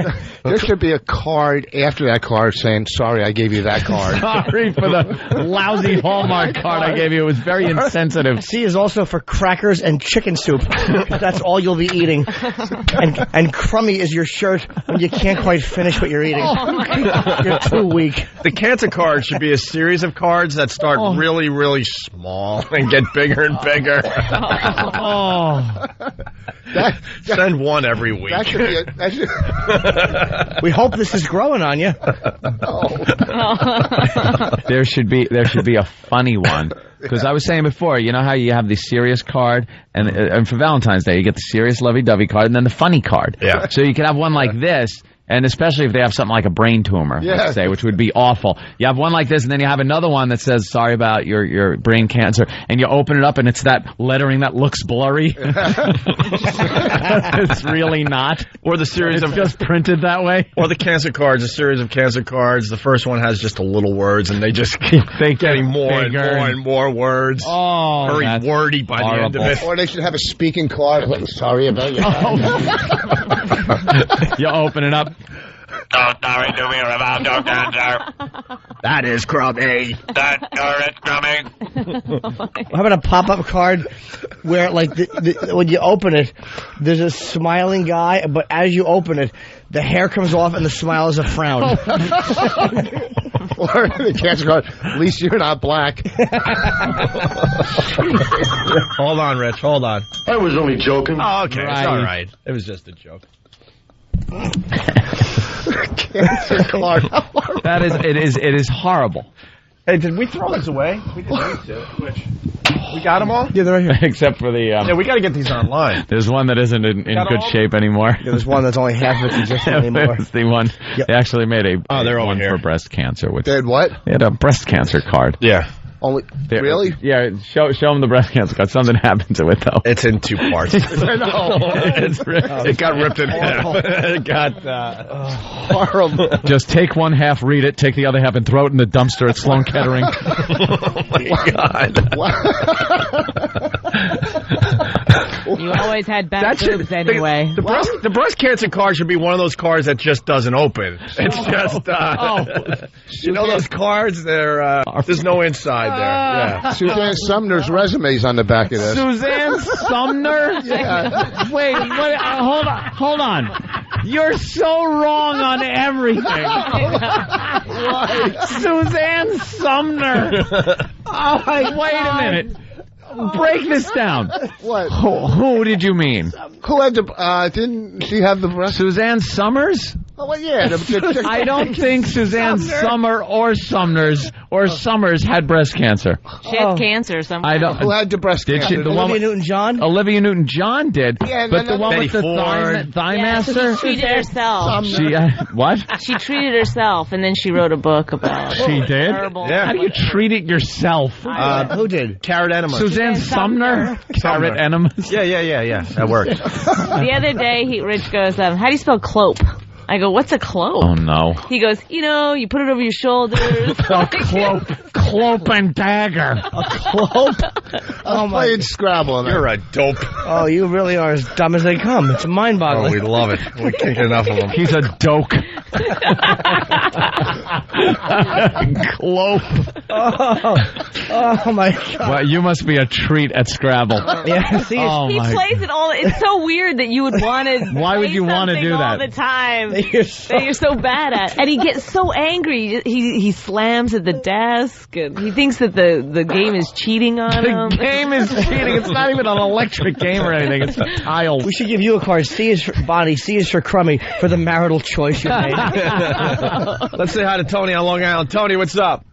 There should be a card after that card saying, "Sorry, I gave you that card." Sorry for the lousy Hallmark card I gave you. It was very insensitive. C is also for crackers and chicken soup. That's all you'll be eating. And crummy is your shirt when you can't quite finish what you're eating. You're too weak. The cancer card should be a series of cards that start really, really small and get bigger and bigger. Send one every week. That should be We hope this is growing on you. There should be a funny one. Because I was saying before, you know how you have the serious card, and for Valentine's Day you get the serious lovey-dovey card, and then the funny card. Yeah. So you could have one like this, and especially if they have something like a brain tumor, let's say, which would be awful. You have one like this, and then you have another one that says, "Sorry about your brain cancer," and you open it up, and it's that lettering that looks blurry. It's really not. Or the series of just printed that way. Or the cancer cards, a series of cancer cards. The first one has just a little words, and they just keep getting more and more and more words. Oh, very wordy by the end of it. Or they should have a speaking card. Sorry about you. You open it up. Sorry to hear about your cancer. That is crummy. That's crummy. How about a pop-up card where, like, when you open it, there's a smiling guy, but as you open it, the hair comes off and the smile is a frown. Or the cancer card, at least you're not black. Hold on, Rich. Hold on. I was only joking. Oh, okay. Right. It's all right. It was just a joke. Cancer card. It is horrible. Hey, did we throw this away? We didn't need to. We got them all? Yeah, they're right here. Except for the... Yeah, we got to get these online. There's one that isn't in good shape anymore. Yeah, there's one that's only half of its existence anymore. It's the one. Yep. They actually made over one here. for breast cancer. They had what? They had a breast cancer card. Yeah. Really? Yeah, show them the breast cancer card. Something happened to it, though. It's in 2 parts. It got ripped in half. It got horrible. Just take one half, read it, take the other half, and throw it in the dumpster at Sloan Kettering. Oh, my God. You always had bad boobs anyway. The breast cancer card should be one of those cards that just doesn't open. It's just, you know those cards? There's no inside there. Yeah. Suzanne Sumner's resume's on the back of this. Suzanne Sumner? Yeah. Wait, hold on. You're so wrong on everything. Suzanne Sumner. Wait a minute. Break this down. What? Who did you mean? Who had the, didn't she have the breast? Suzanne Summers? Oh, well, yeah. I don't think Suzanne Summer or Summers had breast cancer. She had cancer or something. Who had the breast cancer? Olivia Newton-John? Olivia Newton-John did. Yeah, but the one with the thigh master? She treated herself. What? She treated herself, and then she wrote a book about it. She did? Yeah. How do you treat it yourself? Who did? Carrot enemas. Suzanne Sumner? Carrot enemas? Yeah. That worked. The other day, Rich goes, how do you spell clope? I go, what's a clope? Oh, no. He goes, you put it over your shoulders. Clope and dagger. A clope? I'm playing Scrabble. You're a dope. Oh, you really are as dumb as they come. It's mind-boggling. Oh, we love it. We can't get enough of them. He's a doke. Clope. Oh, my God. Well, you must be a treat at Scrabble. Yeah, see, he plays it all. It's so weird that you would want to. Why would you want to do that? All the time. That you're so bad at, and he gets so angry. He slams at the desk, and he thinks that the game is cheating on him. The game is cheating. It's not even an electric game or anything. It's a tile. We should give you a card. C is for Bonnie. C is for Crummy for the marital choice you made. Let's say hi to Tony on Long Island. Tony, what's up?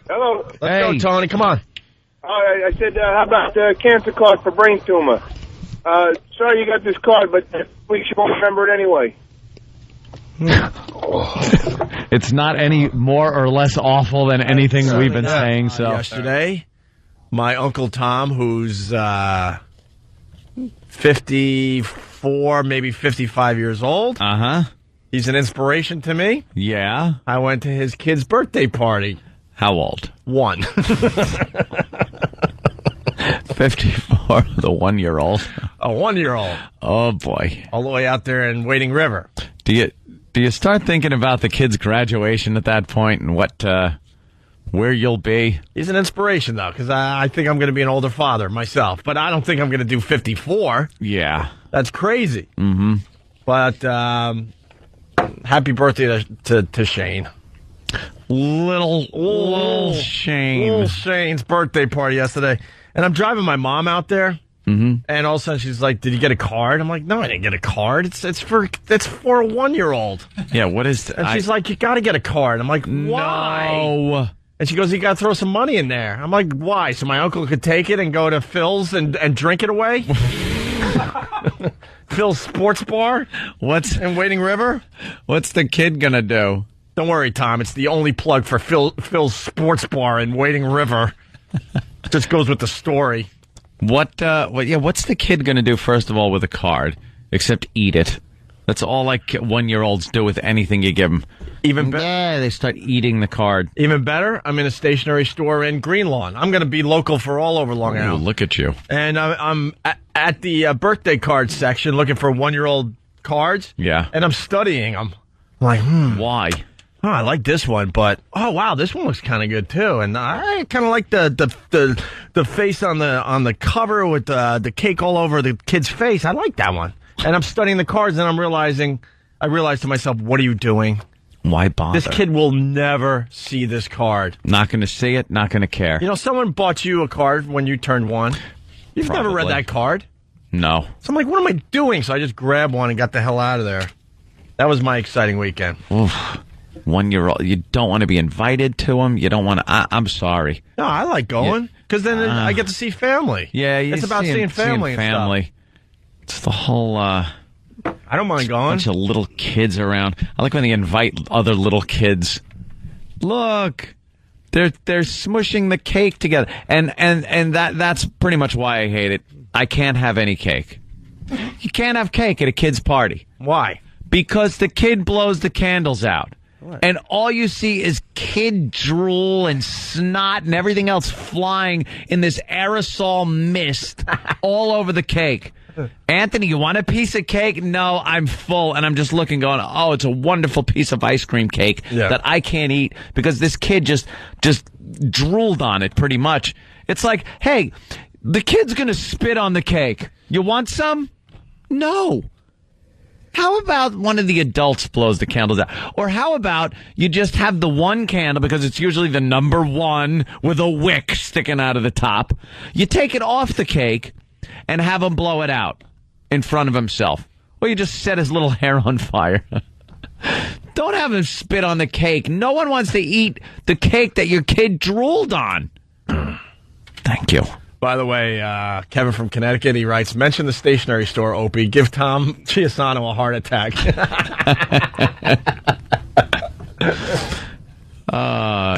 Hello. Let's go, Tony. Come on. I said, how about the cancer card for brain tumor? Sorry you got this card, but we should remember it anyway. It's not any more or less awful than anything we've been saying. So yesterday, my Uncle Tom, who's 54, maybe 55 years old. He's an inspiration to me. Yeah. I went to his kid's birthday party. How old? 1. 54, the 1-year-old. A 1-year-old. Oh boy! All the way out there in Wading River. Do you start thinking about the kid's graduation at that point and where you'll be? He's an inspiration though, because I think I'm going to be an older father myself, but I don't think I'm going to do 54. Yeah, that's crazy. Mm-hmm. But happy birthday to Shane. Little Shane. Little Shane's birthday party yesterday. And I'm driving my mom out there. Mm-hmm. And all of a sudden she's like, "Did you get a card?" I'm like, "No, I didn't get a card. It's for a 1-year-old." Yeah, what is... And she's like, "You got to get a card." I'm like, "Why?" No. And she goes, "You got to throw some money in there." I'm like, "Why? So my uncle could take it and go to Phil's and drink it away?" Phil's Sports Bar? In Wading River? What's the kid gonna do? Don't worry, Tom. It's the only plug for Phil's Sports Bar in Wading River. Just goes with the story. What's the kid going to do, first of all, with a card, except eat it? That's all like 1-year-olds do with anything you give them. Even better. Yeah, they start eating the card. Even better, I'm in a stationery store in Greenlawn. I'm going to be local for all over Long Island. Look at you. And I'm at the birthday card section looking for 1-year-old cards. Yeah. And I'm studying them. I'm like, Why? Oh, I like this one, but oh wow, this one looks kind of good too. And I kind of like the face on the cover with the cake all over the kid's face. I like that one. And I'm studying the cards, and I realized to myself, what are you doing? Why bother? This kid will never see this card. Not going to see it. Not going to care. You know, someone bought you a card when you turned 1. You've never read that card. No. So I'm like, what am I doing? So I just grabbed one and got the hell out of there. That was my exciting weekend. Oof. 1-year-old, you don't want to be invited to them. You don't want to. I'm sorry. No, I like going. Because then I get to see family. Yeah, it's about seeing family. It's the whole. I don't mind going. Bunch of little kids around. I like when they invite other little kids. Look, they're smushing the cake together, and that's pretty much why I hate it. I can't have any cake. You can't have cake at a kid's party. Why? Because the kid blows the candles out. What? And all you see is kid drool and snot and everything else flying in this aerosol mist all over the cake. Anthony, you want a piece of cake? No, I'm full. And I'm just looking going, oh, it's a wonderful piece of ice cream cake that I can't eat because this kid just drooled on it pretty much. It's like, hey, the kid's going to spit on the cake. You want some? No. How about one of the adults blows the candles out? Or how about you just have the one candle, because it's usually the number one with a wick sticking out of the top. You take it off the cake and have him blow it out in front of himself. Or you just set his little hair on fire. Don't have him spit on the cake. No one wants to eat the cake that your kid drooled on. Thank you. By the way, Kevin from Connecticut, he writes, mention the stationery store, Opie. Give Tom Chiasano a heart attack.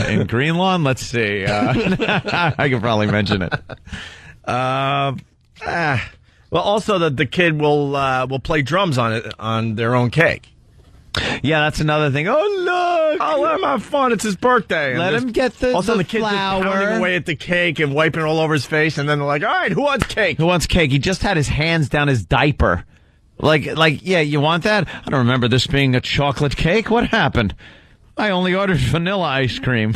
In Green Lawn, let's see. I could probably mention it. Well, also the kid will play drums on it on their own cake. Yeah, that's another thing. Oh, look! Oh, let him have fun. It's his birthday. Let him get the Also, the kid's just pounding away at the cake and wiping it all over his face, and then they're like, all right, who wants cake? Who wants cake? He just had his hands down his diaper. Like, yeah, you want that? I don't remember this being a chocolate cake. What happened? I only ordered vanilla ice cream.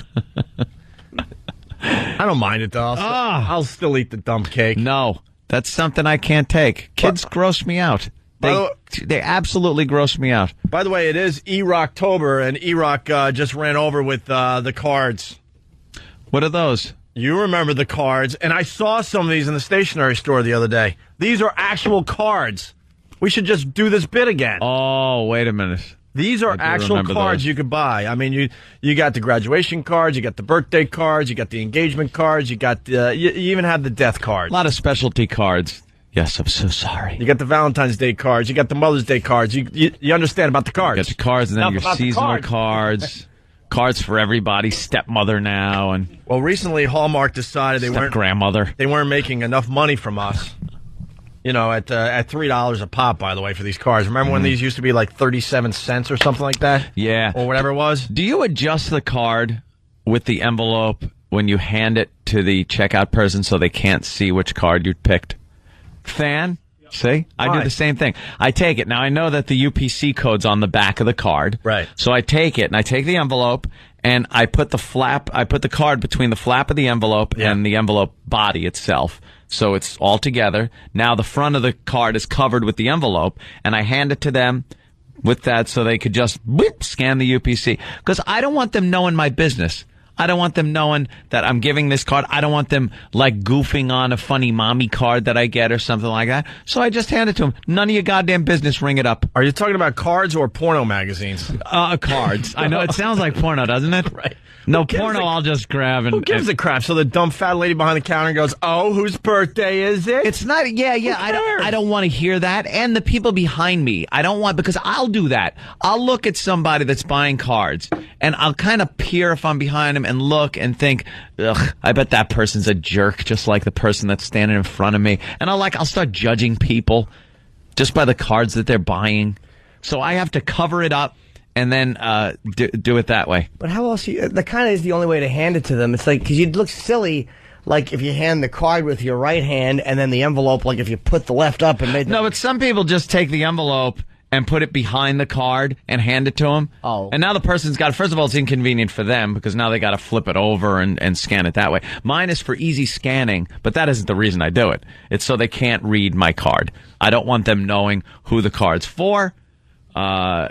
I don't mind it, though. I'll still eat the dumb cake. No, that's something I can't take. Kids gross me out. They absolutely gross me out. By the way, it is E-Rocktober, and E-Rock just ran over with the cards. What are those? You remember the cards, and I saw some of these in the stationery store the other day. These are actual cards. We should just do this bit again. Oh, wait a minute. These are actual cards you could buy. I mean, you got the graduation cards, you got the birthday cards, you got the engagement cards, you got you even have the death cards. A lot of specialty cards. Yes, I'm so sorry. You got the Valentine's Day cards. You got the Mother's Day cards. You understand about the cards. You got the cards, and then your seasonal cards. Cards for everybody. Stepmother now, and well, recently Hallmark decided they weren't making enough money from us. You know, at $3 a pop. By the way, for these cards. Remember when these used to be like 37 cents or something like that? Yeah, or whatever it was. Do you adjust the card with the envelope when you hand it to the checkout person so they can't see which card you picked? Fan? See? I do the same thing. I take it. Now, I know that the UPC code's on the back of the card. Right. So I take it, and I take the envelope, and I put the card between the flap of the envelope and the envelope body itself. So it's all together. Now the front of the card is covered with the envelope, and I hand it to them with that so they could just scan the UPC. Because I don't want them knowing my business. I don't want them knowing that I'm giving this card. I don't want them, like, goofing on a funny mommy card that I get or something like that. So I just hand it to them. None of your goddamn business. Ring it up. Are you talking about cards or porno magazines? Cards. I know. It sounds like porno, doesn't it? Right. No, porno I'll just grab. Who gives a crap? So the dumb fat lady behind the counter goes, oh, whose birthday is it? It's not, yeah, I don't want to hear that. And the people behind me, I don't want, because I'll do that. I'll look at somebody that's buying cards, and I'll kind of peer if I'm behind them and look and think, ugh, I bet that person's a jerk, just like the person that's standing in front of me. And I'll start judging people just by the cards that they're buying. So I have to cover it up and then do it that way. But how else? That kind of is the only way to hand it to them. It's like, because you'd look silly, like if you hand the card with your right hand and then the envelope, like if you put the left up and made. No, but some people just take the envelope and put it behind the card and hand it to them. Oh. And now the person's got, first of all, it's inconvenient for them because now they got to flip it over and scan it that way. Mine is for easy scanning, but that isn't the reason I do it. It's so they can't read my card. I don't want them knowing who the card's for. I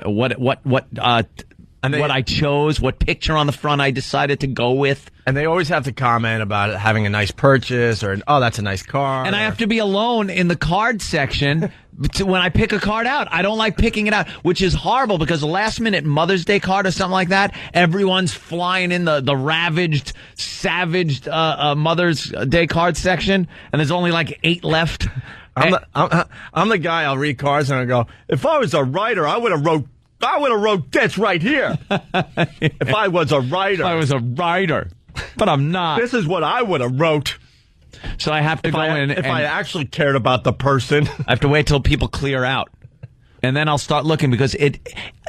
what I chose, what picture on the front I decided to go with. And they always have to comment about it having a nice purchase or, oh, that's a nice car. And I have to be alone in the card section when I pick a card out. I don't like picking it out, which is horrible because the last minute Mother's Day card or something like that, everyone's flying in the ravaged, savaged Mother's Day card section, and there's only like 8 left. I'm the guy, I'll read cards and I go, if I was a writer, I would have wrote this right here. If I was a writer. If I was a writer. But I'm not. This is what I would have wrote. So I have to go in. If I actually cared about the person. I have to wait till people clear out. And then I'll start looking because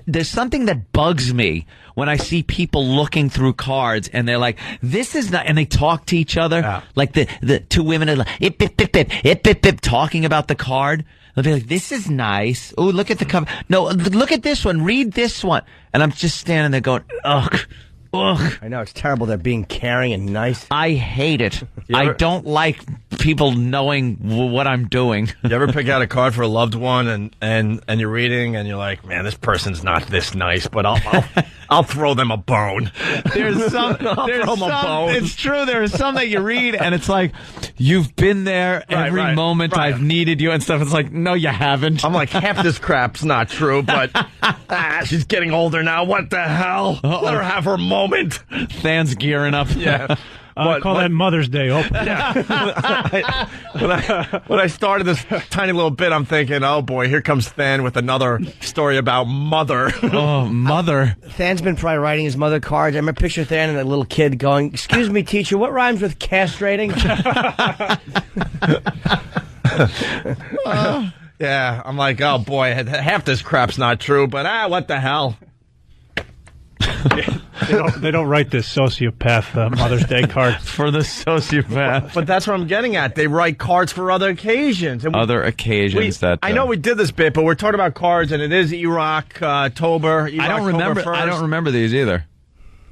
there's something that bugs me when I see people looking through cards and they're like, this is not, and they talk to each other. Yeah. Like the two women are like, talking about the card. They'll be like, this is nice. Oh, look at the cover. No, look at this one. Read this one. And I'm just standing there going, ugh. Ugh. I know, it's terrible. They're being caring and nice. I hate it. I don't like people knowing what I'm doing. You ever pick out a card for a loved one and you're reading and you're like, man, this person's not this nice, but I'll throw them a bone. There's some. It's true. There are some that you read and it's like, you've been there every moment I've needed you and stuff. It's like, no, you haven't. I'm like, half this crap's not true, but she's getting older now. What the hell? Let her have her moment. Than's gearing up. Yeah. I call that Mother's Day. Yeah. When I started this tiny little bit, I'm thinking, oh boy, here comes Than with another story about mother. Oh, mother. Than's been probably writing his mother cards. I remember picture Than and a little kid going, excuse me, teacher, what rhymes with castrating? Yeah, I'm like, oh boy, half this crap's not true, but what the hell? They don't write this sociopath Mother's Day card for the sociopath. But that's what I'm getting at. They write cards for other occasions. And I know we did this bit, but we're talking about cards, and it is Iraq-tober. I don't remember these either.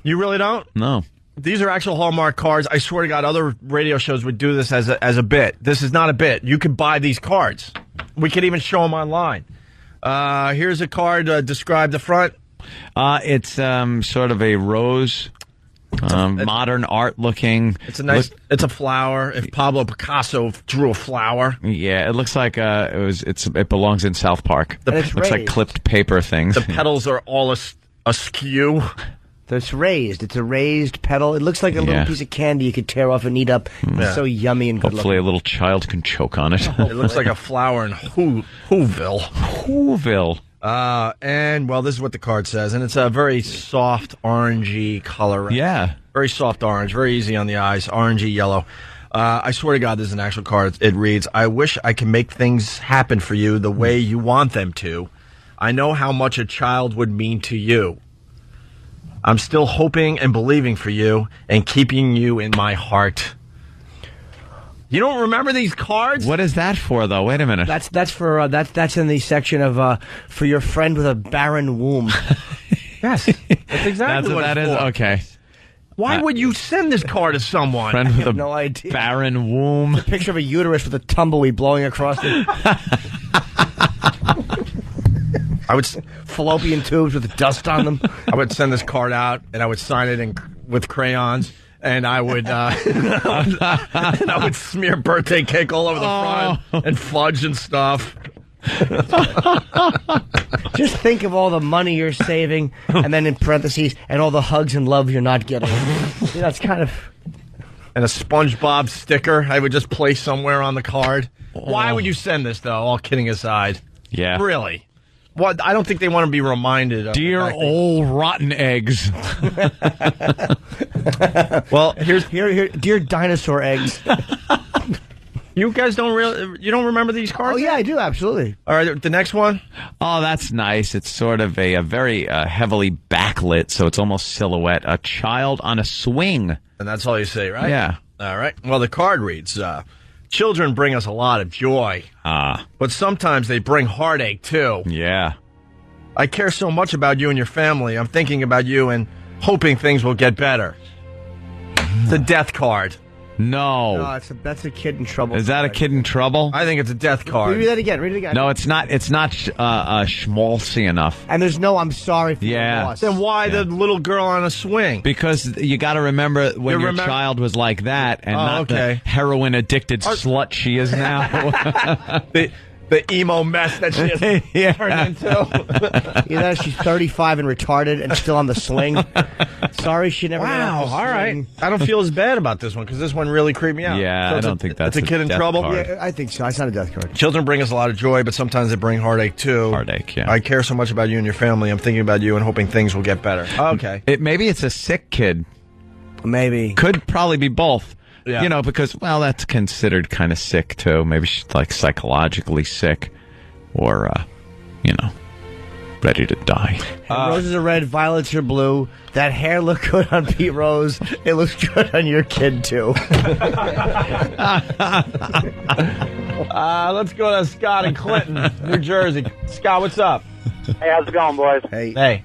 You really don't? No. These are actual Hallmark cards. I swear to God, other radio shows would do this as a bit. This is not a bit. You could buy these cards. We could even show them online. Here's a card. Describe the front. It's sort of a rose, modern art looking. It's a nice. It's a flower. If Pablo Picasso drew a flower, yeah, it looks like it belongs in South Park. It looks like clipped paper things. The petals are all askew. It's raised. It's a raised petal. It looks like a little piece of candy you could tear off and eat up. It's so yummy and good looking. Hopefully a little child can choke on it. It looks like a flower in Whoville. Whoville. And, well, this is what the card says, and it's a very soft orangey color. Yeah. Very soft orange, very easy on the eyes, orangey yellow. I swear to God, this is an actual card. It reads, I wish I could make things happen for you the way you want them to. I know how much a child would mean to you. I'm still hoping and believing for you and keeping you in my heart. You don't remember these cards? What is that for, though? Wait a minute. That's for that's in the section of for your friend with a barren womb. Yes, that's exactly what that is. Okay. Why would you send this card to someone? Friend with no idea. Barren womb. A picture of a uterus with a tumbleweed blowing across it. I would fallopian tubes with dust on them. I would send this card out and I would sign it with crayons. And I would, smear birthday cake all over the front and fudge and stuff. Just think of all the money you're saving, and then in parentheses, and all the hugs and love you're not getting. That's kind of. And a SpongeBob sticker I would just place somewhere on the card. Why would you send this, though? All kidding aside. Yeah. Really. What? I don't think they want to be reminded of. Dear old rotten eggs. Well, here, dear dinosaur eggs. You guys don't remember these cards? Oh yeah, I do absolutely. All right, the next one. Oh, that's nice. It's sort of a very heavily backlit, so it's almost silhouette. A child on a swing, and that's all you say, right? Yeah. All right. Well, the card reads. Children bring us a lot of joy. But sometimes they bring heartache, too. Yeah. I care so much about you and your family. I'm thinking about you and hoping things will get better. The death card. No. No, that's a kid in trouble. Is that a kid in trouble? I think it's a death card. Read that again. Read it again. No, it's not. It's not schmaltzy enough. And there's no I'm sorry for your loss. Then why the little girl on a swing? Because you got to remember when your child was like that and not the heroin-addicted slut she is now. The emo mess that she has turned into. You know, she's 35 and retarded and still on the swing. Sorry she never got off the all right. swing. I don't feel as bad about this one because this one really creeped me out. Yeah, So I don't think that's a kid in death trouble. card. Yeah, I think so. It's not a death card. Children bring us a lot of joy, but sometimes they bring heartache too. Heartache, yeah. I care so much about you and your family. I'm thinking about you and hoping things will get better. Okay. Maybe it's a sick kid. Maybe. Could probably be both. Yeah. You know, because, well, that's considered kind of sick too. Maybe she's like psychologically sick or, ready to die. Roses are red, violets are blue. That hair looked good on Pete Rose. It looks good on your kid, too. Let's go to Scott in Clinton, New Jersey. Scott, what's up? Hey, how's it going, boys? Hey.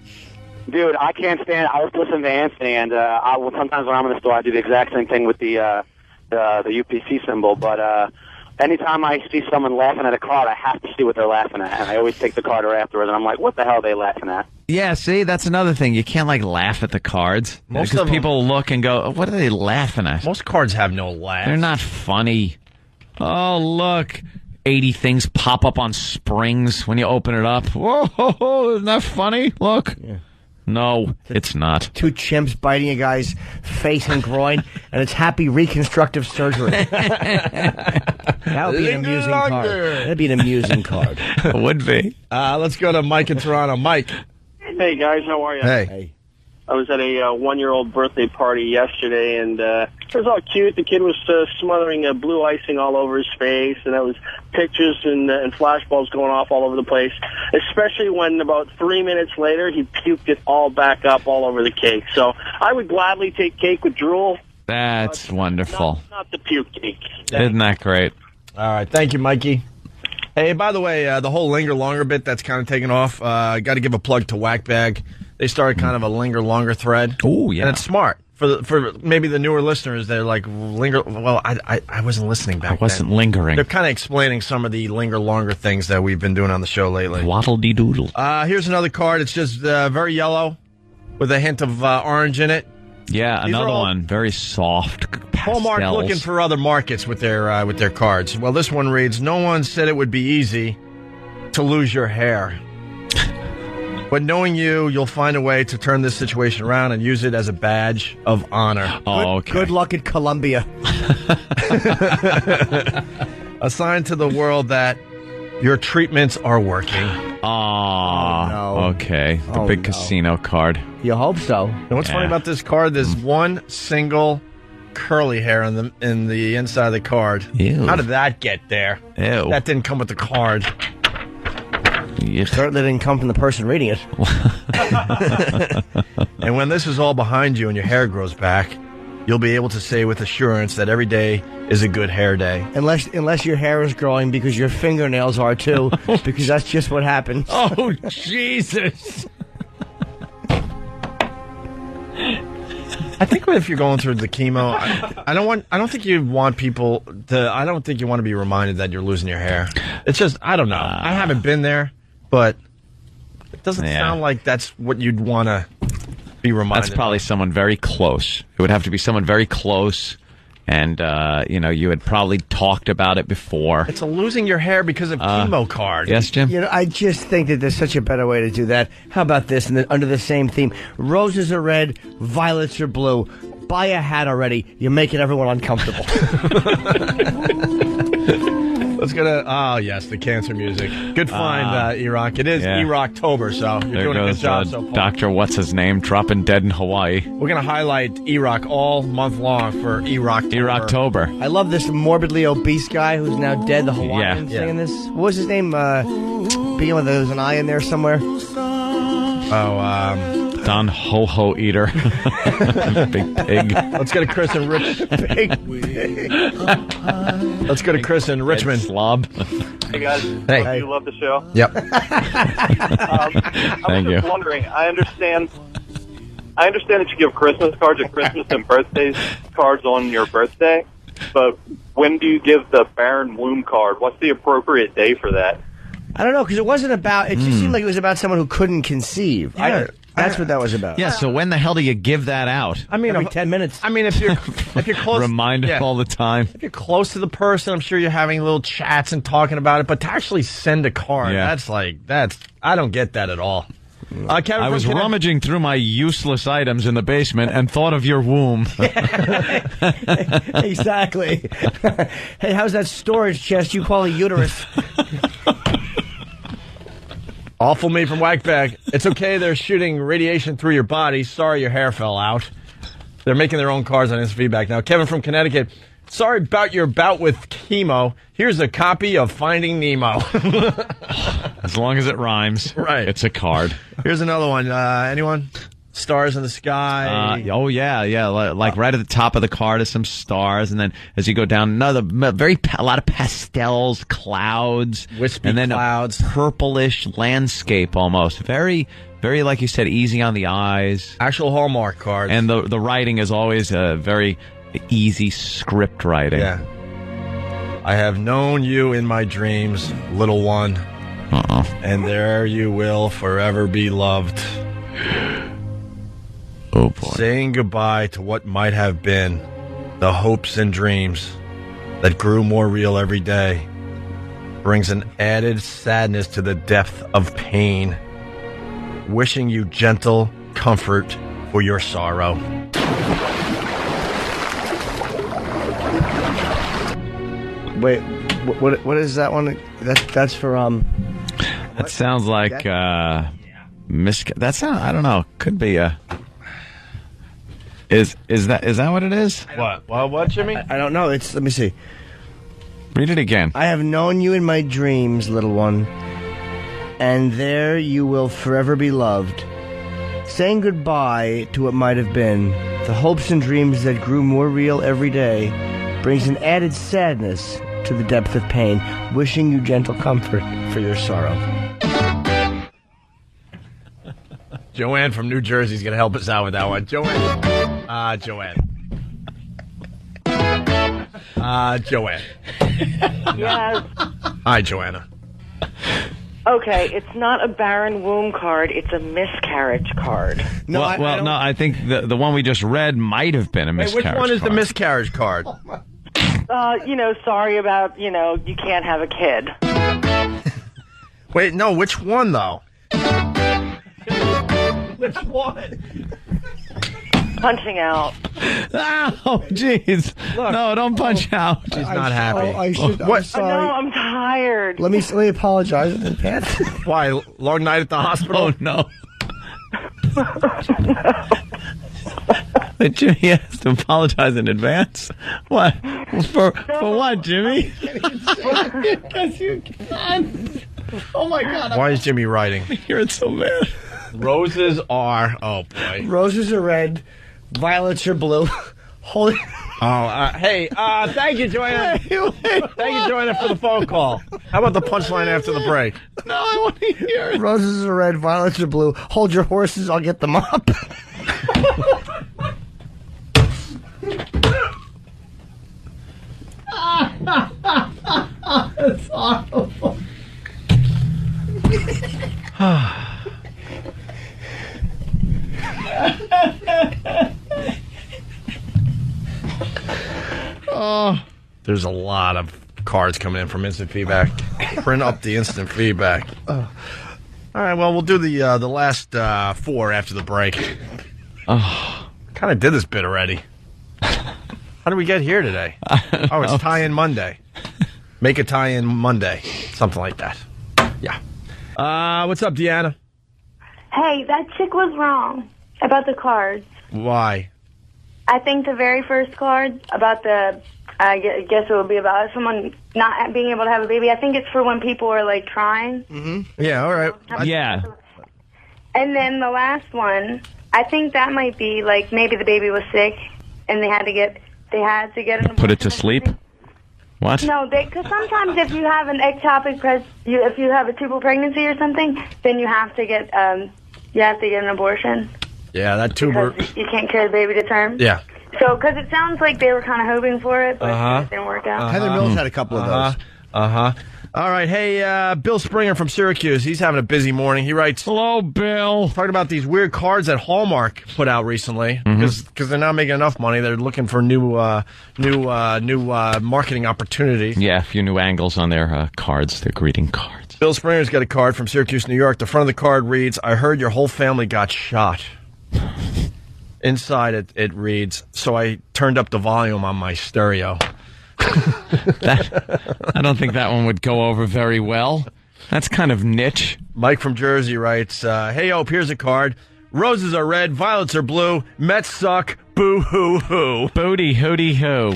Dude, I can't stand. I was listening to Anthony, and sometimes when I'm in the store, I do the exact same thing with the UPC symbol. But anytime I see someone laughing at a card, I have to see what they're laughing at, and I always take the card afterwards, and I'm like, "What the hell are they laughing at?" Yeah, see, that's another thing. You can't laugh at the cards because people look and go, "What are they laughing at?" Most cards have no laugh. They're not funny. Oh, look. 80 things pop up on springs when you open it up. Whoa, isn't that funny? Look. Yeah. No, it's not. Two chimps biting a guy's face and groin, and it's happy reconstructive surgery. That would be an amusing card. That'd be an amusing card. Would be. Let's go to Mike in Toronto. Mike. Hey, guys, how are you? Hey. I was at a one-year-old birthday party yesterday, and it was all cute. The kid was smothering blue icing all over his face, and there was pictures and flashbulbs going off all over the place, especially when about 3 minutes later he puked it all back up all over the cake. So I would gladly take cake with drool. That's wonderful. Not the puke cake. Isn't that great? All right. Thank you, Mikey. Hey, by the way, the whole linger longer bit that's kind of taken off, got to give a plug to Whackbag. They started kind of a linger longer thread. Oh, yeah. And it's smart. For maybe the newer listeners, they're like, linger. Well, I wasn't listening back then. I wasn't lingering. They're kind of explaining some of the linger longer things that we've been doing on the show lately. Waddle-dee-doodle. Here's another card. It's just very yellow with a hint of orange in it. Yeah, another one. Very soft pastels. Hallmark looking for other markets with their cards. Well, this one reads, no one said it would be easy to lose your hair. But knowing you'll find a way to turn this situation around and use it as a badge of honor. Oh, okay. Good luck at Columbia. A sign to the world that your treatments are working. Oh, no. Okay. The big casino card. You hope so. And what's funny about this card, there's one single curly hair in the inside of the card. Ew. How did that get there? Ew. That didn't come with the card. Certainly didn't come from the person reading it. And when this is all behind you and your hair grows back, you'll be able to say with assurance that every day is a good hair day. Unless your hair is growing because your fingernails are too, because that's just what happens. Oh, Jesus. I think if you're going through the chemo, I don't think you want people to. I don't think you want to be reminded that you're losing your hair. It's just I don't know. I haven't been there, but it doesn't sound like that's what you'd want to be reminded. That's probably someone very close. It would have to be someone very close, and you had probably talked about it before. It's a losing your hair because of chemo card. Yes, Jim? I just think that there's such a better way to do that. How about this? And under the same theme, roses are red, violets are blue. Buy a hat already. You're making everyone uncomfortable. Let's go to, the cancer music. Good find, E-Rock. It is E-Rocktober, so you're doing a good job so far. Dr. What's-His-Name dropping dead in Hawaii. We're going to highlight E-Rock all month long for E-Rocktober. E-Rocktober. I love this morbidly obese guy who's now dead, the Hawaiian singing this. What was his name? Beginning with there was an I in there somewhere. Don Ho-Ho Eater. Big pig. Let's go to Chris and Rich. Big pig. Let's go to Chris in Richmond. Slob. Hey, guys. Hey. You love the show? Yep. I was just wondering, I understand that you give Christmas cards and Christmas and birthday cards on your birthday. but when do you give the barren womb card? What's the appropriate day for that? I don't know, because it wasn't about... It just seemed like it was about someone who couldn't conceive. Yeah. That's what that was about. Yeah, so when the hell do you give that out? I mean, every 10 minutes. I mean, if you're close, Remind it all the time. If you're close to the person, I'm sure you're having little chats and talking about it. But to actually send a card, that's I don't get that at all. Kevin, I was rummaging through my useless items in the basement and thought of your womb. Exactly. Hey, how's that storage chest you call a uterus? Awful me from Whackbag. It's okay, they're shooting radiation through your body. Sorry your hair fell out. They're making their own cards on instant feedback. Now, Kevin from Connecticut. Sorry about your bout with chemo. Here's a copy of Finding Nemo. As long as it rhymes. Right. It's a card. Here's another one. Anyone? Stars in the sky. Oh yeah. Like right at the top of the card is some stars, and then as you go down, a lot of pastels, clouds, wispy and then clouds, a purplish landscape almost. Very, very, like you said, easy on the eyes. Actual Hallmark cards. And the writing is always very easy script writing. Yeah. I have known you in my dreams, little one, and there you will forever be loved. Oh, boy. Saying goodbye to what might have been, the hopes and dreams that grew more real every day, brings an added sadness to the depth of pain. Wishing you gentle comfort for your sorrow. Wait, what is that one? That's for That sounds like I don't know. Could be a. Is that what it is? What, Jimmy? I don't know. Let me see. Read it again. I have known you in my dreams, little one, and there you will forever be loved. Saying goodbye to what might have been, the hopes and dreams that grew more real every day, brings an added sadness to the depth of pain. Wishing you gentle comfort for your sorrow. Joanne from New Jersey is going to help us out with that one. Joanne. Joanne. Yes. Hi, Joanna. Okay, it's not a barren womb card, it's a miscarriage card. No, I think the one we just read might have been a miscarriage card. Which one is card. the miscarriage card? Sorry about, you can't have a kid. Wait, no, which one, though? Which one? Punching out. Oh, jeez. No, don't punch out. She's not happy. I'm sorry. No, I'm tired. Let me apologize in advance. Why? Long night at the hospital? Oh, no. Jimmy has to apologize in advance? What? For what, Jimmy? Because you can. Oh, my God. Why is Jimmy writing? I hear it so bad. Roses are... Oh, boy. Roses are red. Violets are blue. Holy... Hey, thank you, Joanna. Thank you, Joanna, for the phone call. How about the punchline after the break? No, I want to hear it. Roses are red, violets are blue. Hold your horses, I'll get them up. That's awful. There's a lot of cards coming in from instant feedback. Print up the instant feedback. All right, well, we'll do the last 4 after the break. Kind of did this bit already. How did we get here today? Oh, it's tie-in Monday. Make a tie-in Monday. Something like that. Yeah. What's up, Deanna? Hey, that chick was wrong about the cards. Why? I think the very first card about I guess it would be about someone not being able to have a baby. I think it's for when people are, like, trying. Mm-hmm. Yeah, all right. Yeah. And then the last one, I think that might be, like, maybe the baby was sick and they had to get an abortion. Put it to sleep? What? No, because sometimes if you have an ectopic if you have a tubal pregnancy or something, then you have to get an abortion. Yeah, that tuber. Because you can't carry the baby to term. Yeah. So, because it sounds like they were kind of hoping for it, but it didn't work out. Heather Mills had a couple of those. All right, hey, Bill Springer from Syracuse. He's having a busy morning. He writes, "Hello, Bill. Talking about these weird cards that Hallmark put out recently because they're not making enough money. They're looking for new marketing opportunities. Yeah, a few new angles on their cards, their greeting cards. Bill Springer's got a card from Syracuse, New York. The front of the card reads, "I heard your whole family got shot." Inside it reads, "So I turned up the volume on my stereo." I don't think that one would go over very well. That's kind of niche. Mike from Jersey writes, "Hey, Ope, here's a card. Roses are red, violets are blue. Mets suck. Boo hoo hoo. Booty hooty hoo."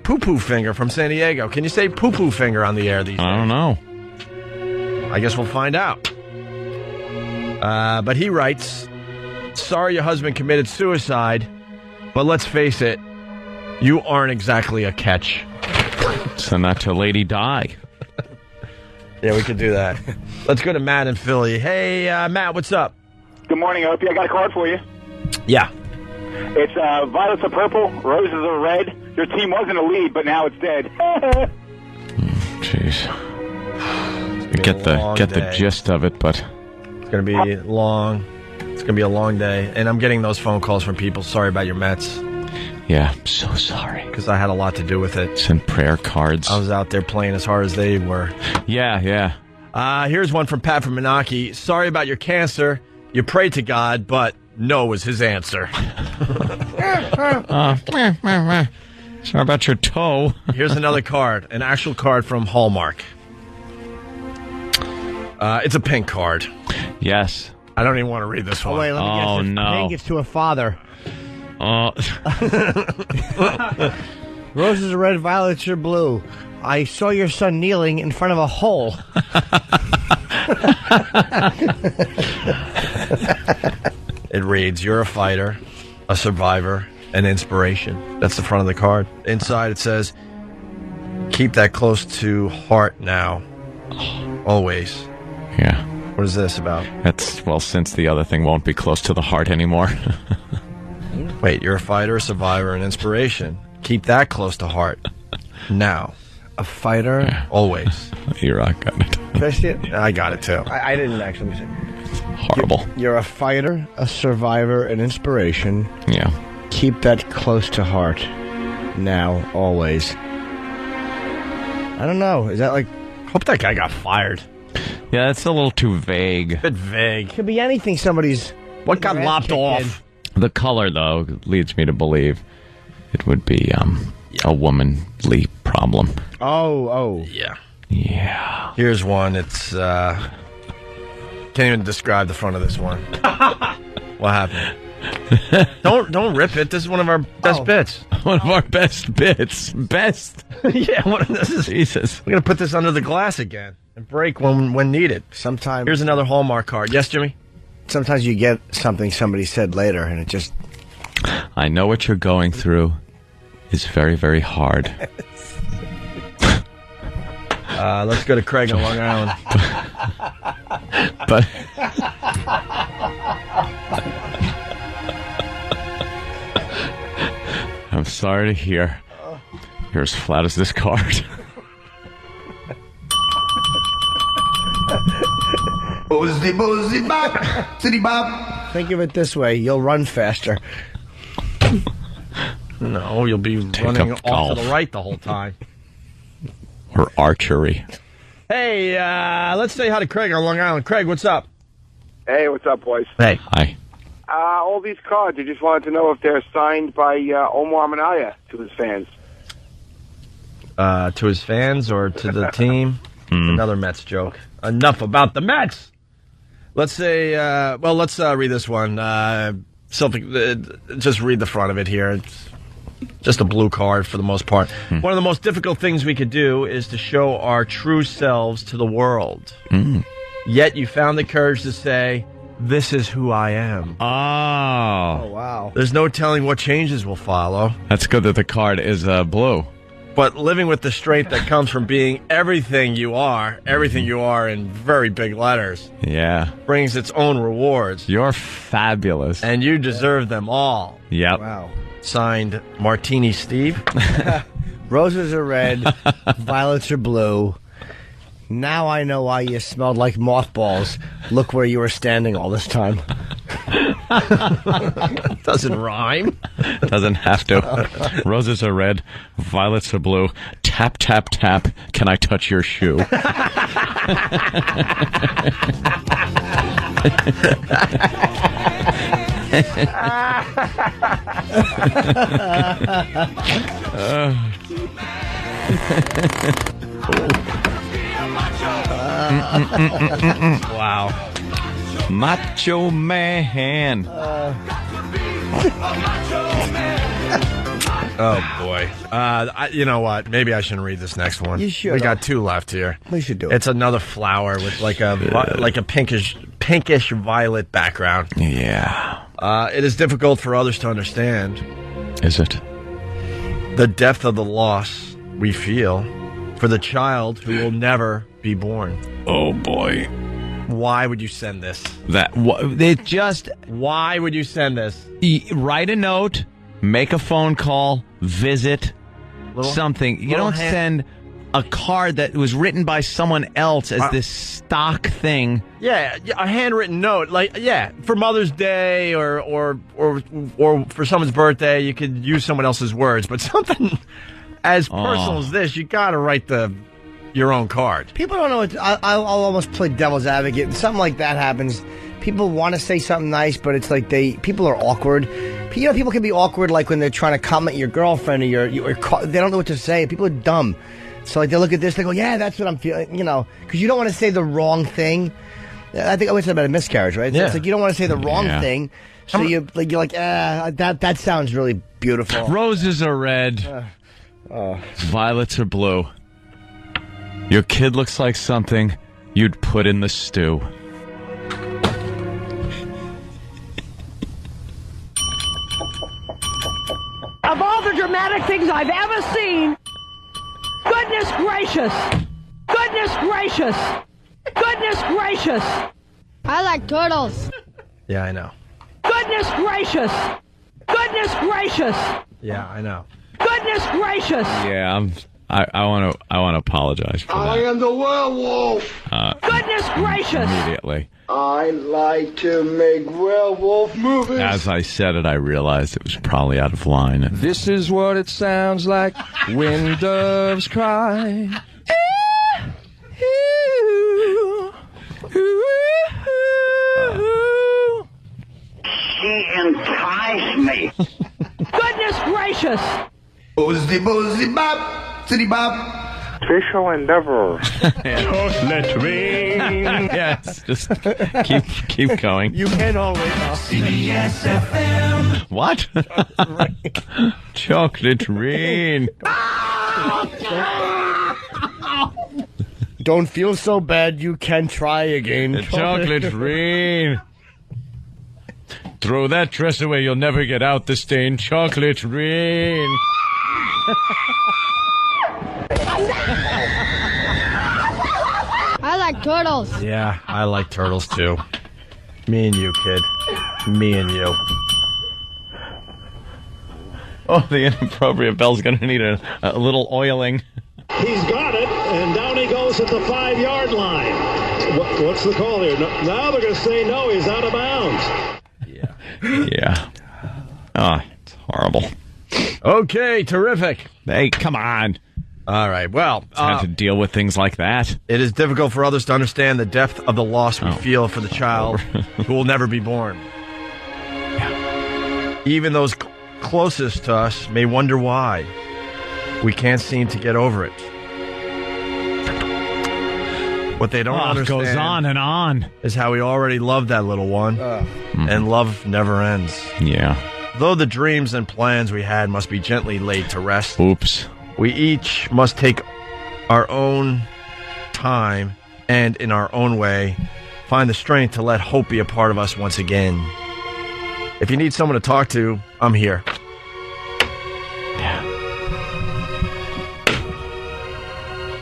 Poo poo finger from San Diego. Can you say poo poo finger on the air these days? I don't know. I guess we'll find out. But he writes, "Sorry your husband committed suicide, but let's face it, you aren't exactly a catch." So not to Lady Di. Yeah, we could do that. Let's go to Matt in Philly. Hey, Matt, what's up? Good morning, Opie. I got a card for you. Yeah. It's violets are purple, roses are red. Your team was in the lead, but now it's dead. Jeez. Get the gist of it, but it's going to be long. It's going to be a long day, and I'm getting those phone calls from people. Sorry about your Mets. Yeah, I'm so sorry. Because I had a lot to do with it. Send prayer cards. I was out there playing as hard as they were. Yeah. Here's one from Pat from Menaki. "Sorry about your cancer. You prayed to God, but no was his answer." Sorry about your toe. Here's another card, an actual card from Hallmark. It's a pink card. Yes. I don't even want to read this one. Oh, wait, let me guess. It's no. pink, it's to a father. Roses are red, violets are blue. I saw your son kneeling in front of a hole. It reads, "You're a fighter, a survivor, an inspiration." That's the front of the card. Inside it says, "Keep that close to heart now. Always." Yeah. What is this about? That's, well, since the other thing won't be close to the heart anymore. Wait, you're a fighter, a survivor, an inspiration. Keep that close to heart. Now. A fighter? Yeah. Always. You're I got it. Can I see it? I got it, too. I didn't actually see it. Horrible. You're a fighter, a survivor, an inspiration. Yeah. Keep that close to heart. Now, always. I don't know. Is that like... Hope that guy got fired. Yeah, that's a little too vague. A bit vague. Could be anything somebody's... What got lopped off? The color, though, leads me to believe it would be a womanly problem. Oh. Yeah. Yeah. Here's one. It's, can't even describe the front of this one. What happened? Don't rip it. This is one of our best bits. One of our best bits. Best? Yeah, this is... Jesus. We're going to put this under the glass again and break when needed. Sometimes... Here's another Hallmark card. Yes, Jimmy? Sometimes you get something somebody said later, and it just... I know what you're going through is very, very hard. Let's go to Craig on Long Island. But... I'm sorry to hear you're as flat as this card. Boozy bop, city bop. Think of it this way: you'll run faster. No, you'll be running off to the right the whole time. Or archery. Hey, let's say hi to Craig on Long Island. Craig, what's up? Hey, what's up, boys? Hey. Hi. All these cards, I just wanted to know if they're signed by Omar Minaya to his fans. To his fans or to the team? Another Mets joke. Enough about the Mets. Let's say, let's read this one. Just read the front of it here. It's just a blue card for the most part. One of the most difficult things we could do is to show our true selves to the world. Yet you found the courage to say, "This is who I am." Oh, wow. There's no telling what changes will follow. That's good that the card is blue. But living with the strength that comes from being everything you are in very big letters, brings its own rewards. You're fabulous. And you deserve them all. Yep. Wow. Signed, Martini Steve. Roses are red, violets are blue. Now I know why you smelled like mothballs. Look where you were standing all this time. Doesn't rhyme. Doesn't have to. Roses are red, violets are blue. Tap, tap, tap. Can I touch your shoe? Wow. Macho Man. Oh, boy. You know what? Maybe I shouldn't read this next one. You should. We got 2 left here. We should do it. It's another flower with like a pinkish violet background. Yeah. It is difficult for others to understand. Is it? The depth of the loss we feel for the child who will never be born. Oh, boy. Why would you send this? Why would you send this? Write a note, make a phone call, visit, something. You don't send a card that was written by someone else as this stock thing. Yeah, a handwritten note, for Mother's Day or for someone's birthday, you could use someone else's words, but something as personal as this, you got to write your own card. People don't know. I'll almost play devil's advocate. Something like that happens. People want to say something nice, but it's like people are awkward. People can be awkward, like when they're trying to compliment your girlfriend or they don't know what to say. People are dumb. So like they look at this, they go, "Yeah, that's what I'm feeling," because you don't want to say the wrong thing. I think I always said about a miscarriage, right? Yeah. It's like you don't want to say the wrong thing, so you're like, that sounds really beautiful. Roses are red, violets are blue. Your kid looks like something you'd put in the stew. Of all the dramatic things I've ever seen, goodness gracious! Goodness gracious! Goodness gracious! I like turtles. Yeah, I know. Goodness gracious! Goodness gracious! Yeah, I know. Goodness gracious! Yeah, I want to apologize for that. I am the werewolf. Goodness gracious! Immediately. I like to make werewolf movies. As I said it, I realized it was probably out of line. This is what it sounds like when doves cry. She enticed me. Goodness gracious! Boozy, boozy, bop, city bop. Official endeavor. Chocolate rain. Yes, just keep going. You can always. CBS FM. What? Chocolate rain. Don't feel so bad. You can try again. Chocolate rain. Throw that dress away. You'll never get out the stain. Chocolate rain. I like turtles. Yeah, I like turtles too. Me and you, kid. Me and you. Oh, the inappropriate bell's going to need a little oiling. He's got it, and down he goes at the 5-yard line. What's the call here? Now they're going to say no, he's out of bounds. Yeah. Oh, it's horrible. Okay, terrific. Hey, come on. All right, well. Had to deal with things like that. It is difficult for others to understand the depth of the loss we feel for the child who will never be born. Even those closest to us may wonder why. We can't seem to get over it. What they don't understand goes on and on. Is how we already love that little one, and love never ends. Yeah. Though the dreams and plans we had must be gently laid to rest. Oops. We each must take our own time and, in our own way, find the strength to let hope be a part of us once again. If you need someone to talk to, I'm here.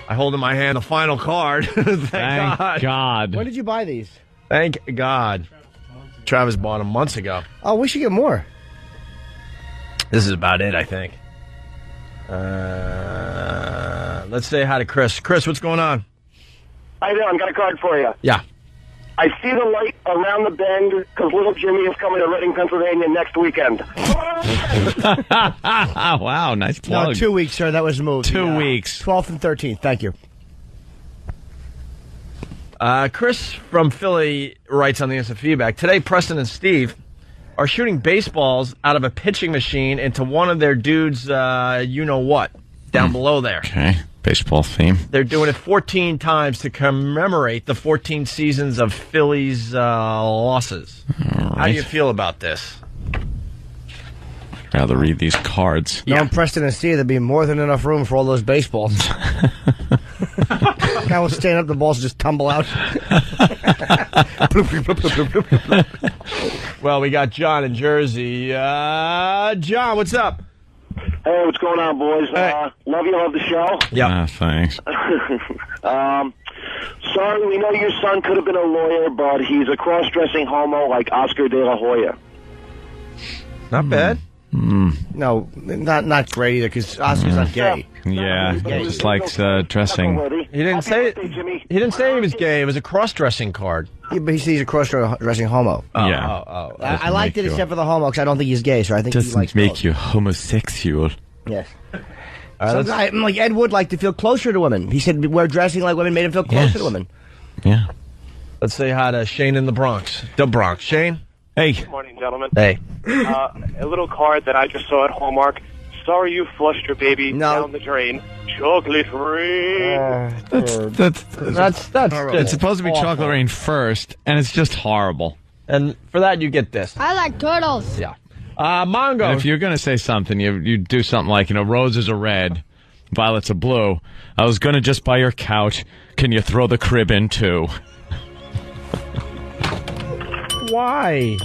I hold in my hand the final card. Thank God. When did you buy these? Thank God. Travis bought them months ago. Oh, we should get more. This is about it, I think. Let's say hi to Chris. Chris, what's going on? How you doing? Got a card for you. Yeah. I see the light around the bend because little Jimmy is coming to Reading, Pennsylvania next weekend. Wow, nice plug. No, 2 weeks, sir. That was moved. 2 weeks. 12th and 13th. Thank you. Chris from Philly writes on the instant feedback, today Preston and Steve are shooting baseballs out of a pitching machine into one of their dudes' you-know-what down below there. Okay, baseball theme. They're doing it 14 times to commemorate the 14 seasons of Philly's losses. Right. How do you feel about this? Rather read these cards. Knowing Preston and Steve, there'd be more than enough room for all those baseballs. Guy will stand up, the balls just tumble out. Well, we got John in Jersey. John, what's up? Hey, what's going on, boys? Love you, love the show. Yeah, thanks. Sorry, we know your son could have been a lawyer, but he's a cross-dressing homo like Oscar de la Hoya. Not bad. No, not great either, because Oscar's not gay. Yeah, he just likes dressing. He didn't say it. He didn't say he was gay. It was a cross-dressing card. Yeah, but he says he's a cross-dressing homo. I liked it except for the homo, because I don't think he's gay, so I think he likes doesn't make both. you homosexual. Yes. Like Ed Wood liked to feel closer to women. He said wear dressing like women made him feel closer to women. Yeah. Let's say hi to Shane in the Bronx. The Bronx. Shane? Hey. Good morning, gentlemen. Hey. A little card that I just saw at Hallmark. Sorry you flushed your baby down the drain. Chocolate rain. That's It's supposed to be chocolate rain first, and it's just horrible. And for that, you get this. I like turtles. Yeah. Mongo. And if you're going to say something, you do something like, roses are red, violets are blue. I was going to just buy your couch. Can you throw the crib in, too? Why?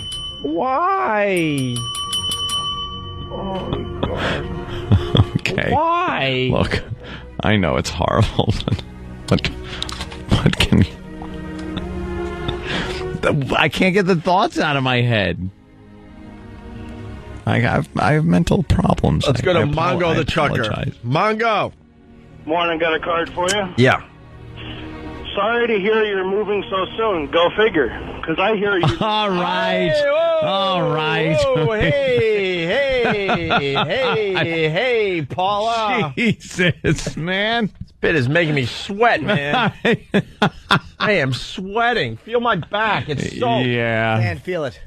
Oh, God. Okay. Why? Look, I know it's horrible, but what can you... I can't get the thoughts out of my head. I have mental problems. Let's go to Mongo the Chucker. Mongo. Morning, got a card for you? Yeah. Sorry to hear you're moving so soon. Go figure. Because I hear you. All right. All right. Oh, hey, Paula. Jesus, man. This bit is making me sweat, man. I am sweating. Feel my back. It's soaked. Yeah. Can't feel it.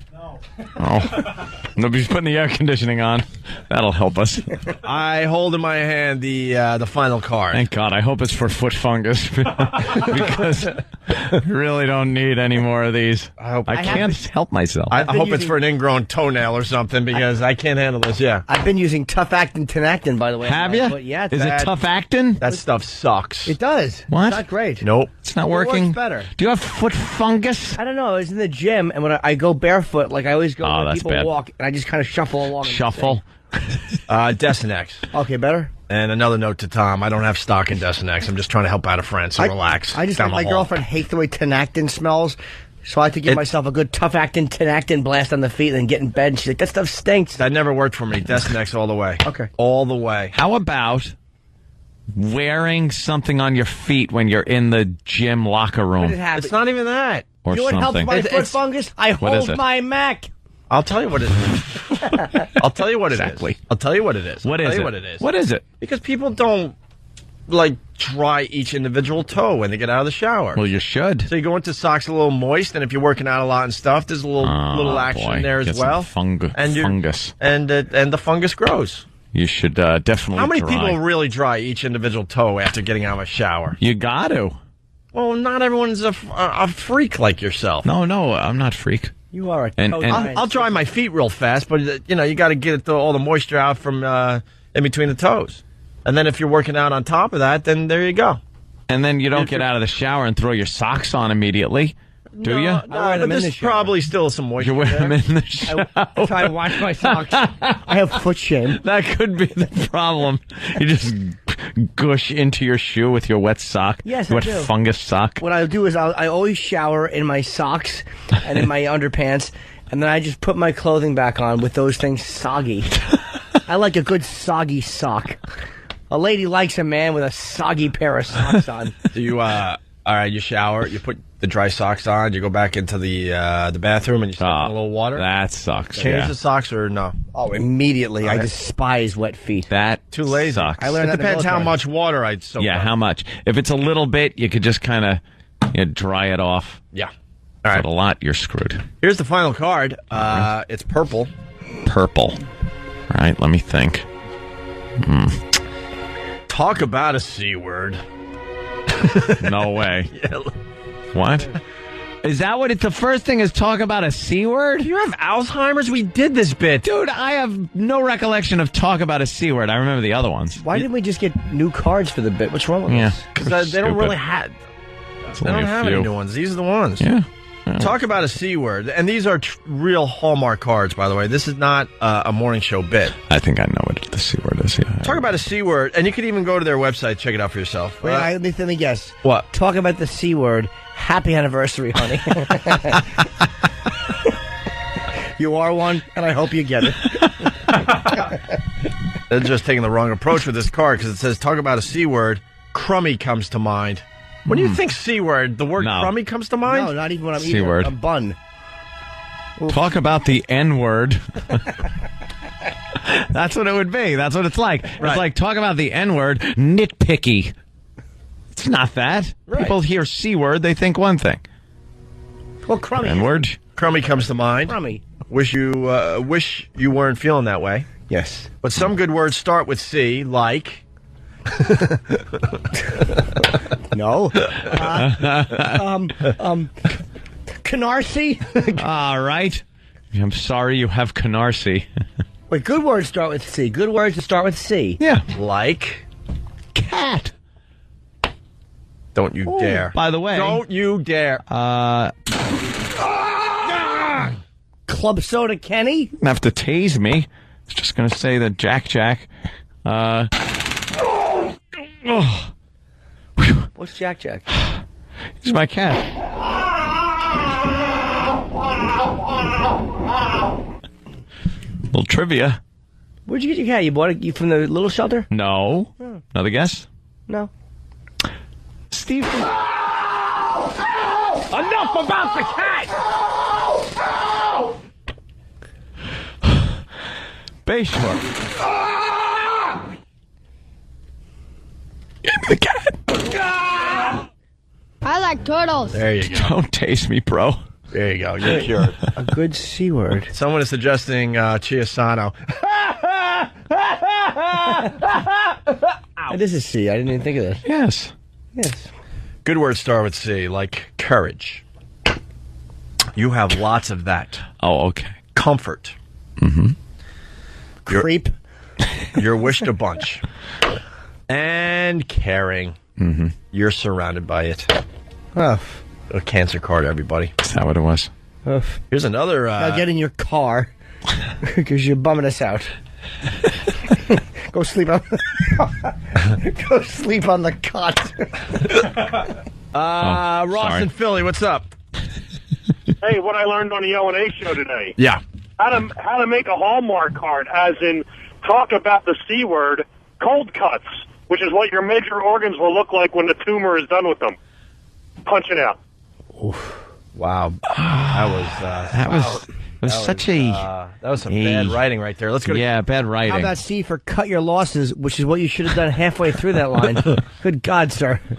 Oh. Nobody's putting the air conditioning on. That'll help us. I hold in my hand the final card. Thank God. I hope it's for foot fungus because I really don't need any more of these. I can't help myself. I hope it's for an ingrown toenail or something because I can't handle this. Yeah. I've been using Tough Actin Tinactin, by the way. Have you? Yeah. Is it Tough Actin? That stuff sucks. It does. What? It's not great. Nope. It's not working. It works better. Do you have foot fungus? I don't know. I was in the gym, and when I go barefoot, like I always go where that's people bad. walk, and I just kind of shuffle along. Shuffle. Desinex. Okay, better? And another note to Tom, I don't have stock in Desinex. I'm just trying to help out a friend, so relax. I just down my the hall. girlfriend hates the way Tinactin smells, so I had to give myself a good Tough Actin Tinactin blast on the feet and then get in bed. And she's like, that stuff stinks. That never worked for me. Desinex all the way. Okay. All the way. How about wearing something on your feet when you're in the gym locker room? It's not even that. Or you know what helps something. my foot fungus? I What is hold it? my Mac. I'll tell you what it is. I'll tell you what it is. Exactly. I'll tell you what it is. What is I'll tell it? you what it is. What is it? Because people don't, dry each individual toe when they get out of the shower. Well, you should. So you go into socks a little moist, and if you're working out a lot and stuff, there's a little action boy. there as Get some well. fungus. And the fungus grows. You should definitely How many dry. people really dry each individual toe after getting out of a shower? You got to. Well, not everyone's a freak like yourself. No, I'm not freak. You are a I'll dry my feet real fast, but you got to get all the moisture out from in between the toes. And then if you're working out on top of that, then there you go. And then you don't get out of the shower and throw your socks on immediately, do you? No, but there's probably still some moisture. You wear there. them in the shower. I try to wash my socks. I have foot shame. That could be the problem. You just gush into your shoe with your wet sock? Yes, your I do. fungus sock? What I do is I always shower in my socks and in my underpants, and then I just put my clothing back on with those things soggy. I like a good soggy sock. A lady likes a man with a soggy pair of socks on. Do you, all right, you shower, you put the dry socks on, you go back into the bathroom and you step in a little water? That sucks. Change the socks or no? Oh, immediately. All right. I despise wet feet. That Too lazy. sucks. I learned It that in the depends how military. much water I'd soak up. How much? If it's a little bit, you could just kind of dry it off. Yeah. All right. But a lot, you're screwed. Here's the final card. It's purple. Purple. All right, let me think. Talk about a C word. No way. What? Is that what the first thing is? Talk about a C word? Do you have Alzheimer's? We did this bit. Dude, I have no recollection of talk about a C word. I remember the other ones. Why didn't we just get new cards for the bit? What's wrong with us? Because they don't really have... They don't have any new ones. These are the ones. Yeah. Talk about a C word. And these are real Hallmark cards, by the way. This is not a morning show bit. I think I know what the C word is. Yeah. Talk about a C word. And you can even go to their website, check it out for yourself. Wait, let me guess. What? Talk about the C word. Happy anniversary, honey. You are one, and I hope you get it. They're just taking the wrong approach with this card because it says, talk about a C word. Crummy comes to mind. When you think C word, the word crummy comes to mind? No, not even when I'm C eating word. a bun. Talk about the N word. That's what it would be. That's what it's like. Right. It's like, talk about the N word, nitpicky. It's not that. Right. People hear C word, they think one thing. Well, crummy. N word. Crummy comes to mind. Crummy. Wish you weren't feeling that way. Yes. But some good words start with C, like... No. Canarsie? All right. I'm sorry you have Canarsie. Wait, good words start with C. Good words that start with C. Yeah. Like... Cat. Don't you dare. By the way. Don't you dare. Club Soda Kenny? You have to tase me. I was just going to say that Jack. What's Jack? He's my cat. Little trivia. Where'd you get your cat? You bought it from the little shelter? No. Another guess? No. Steve. Enough about the cat! Bayshore. Give me the cat. I like turtles. There you go. Don't taste me, bro. There you go. You're cured. A good C word. Someone is suggesting Chiasano. This is C. I didn't even think of this. Yes. Yes. Good words start with C, like courage. You have lots of that. Oh, okay. Comfort. Mm-hmm. Creep. You're wished a bunch. And caring. Mm-hmm. You're surrounded by it. Oh. A cancer card, everybody. Is that what it was? Here's another... Now get in your car because you're bumming us out. Go sleep on. Go sleep on the cot. Ross sorry. in Philly, what's up? Hey, what I learned on the O&A show today. Yeah. How to make a Hallmark card, as in talk about the C word, cold cuts, which is what your major organs will look like when the tumor is done with them. Punching out. Oof. Wow. That was some bad writing right there. Let's go to bad writing. How about C for cut your losses, which is what you should have done halfway through that line. Good God, sir.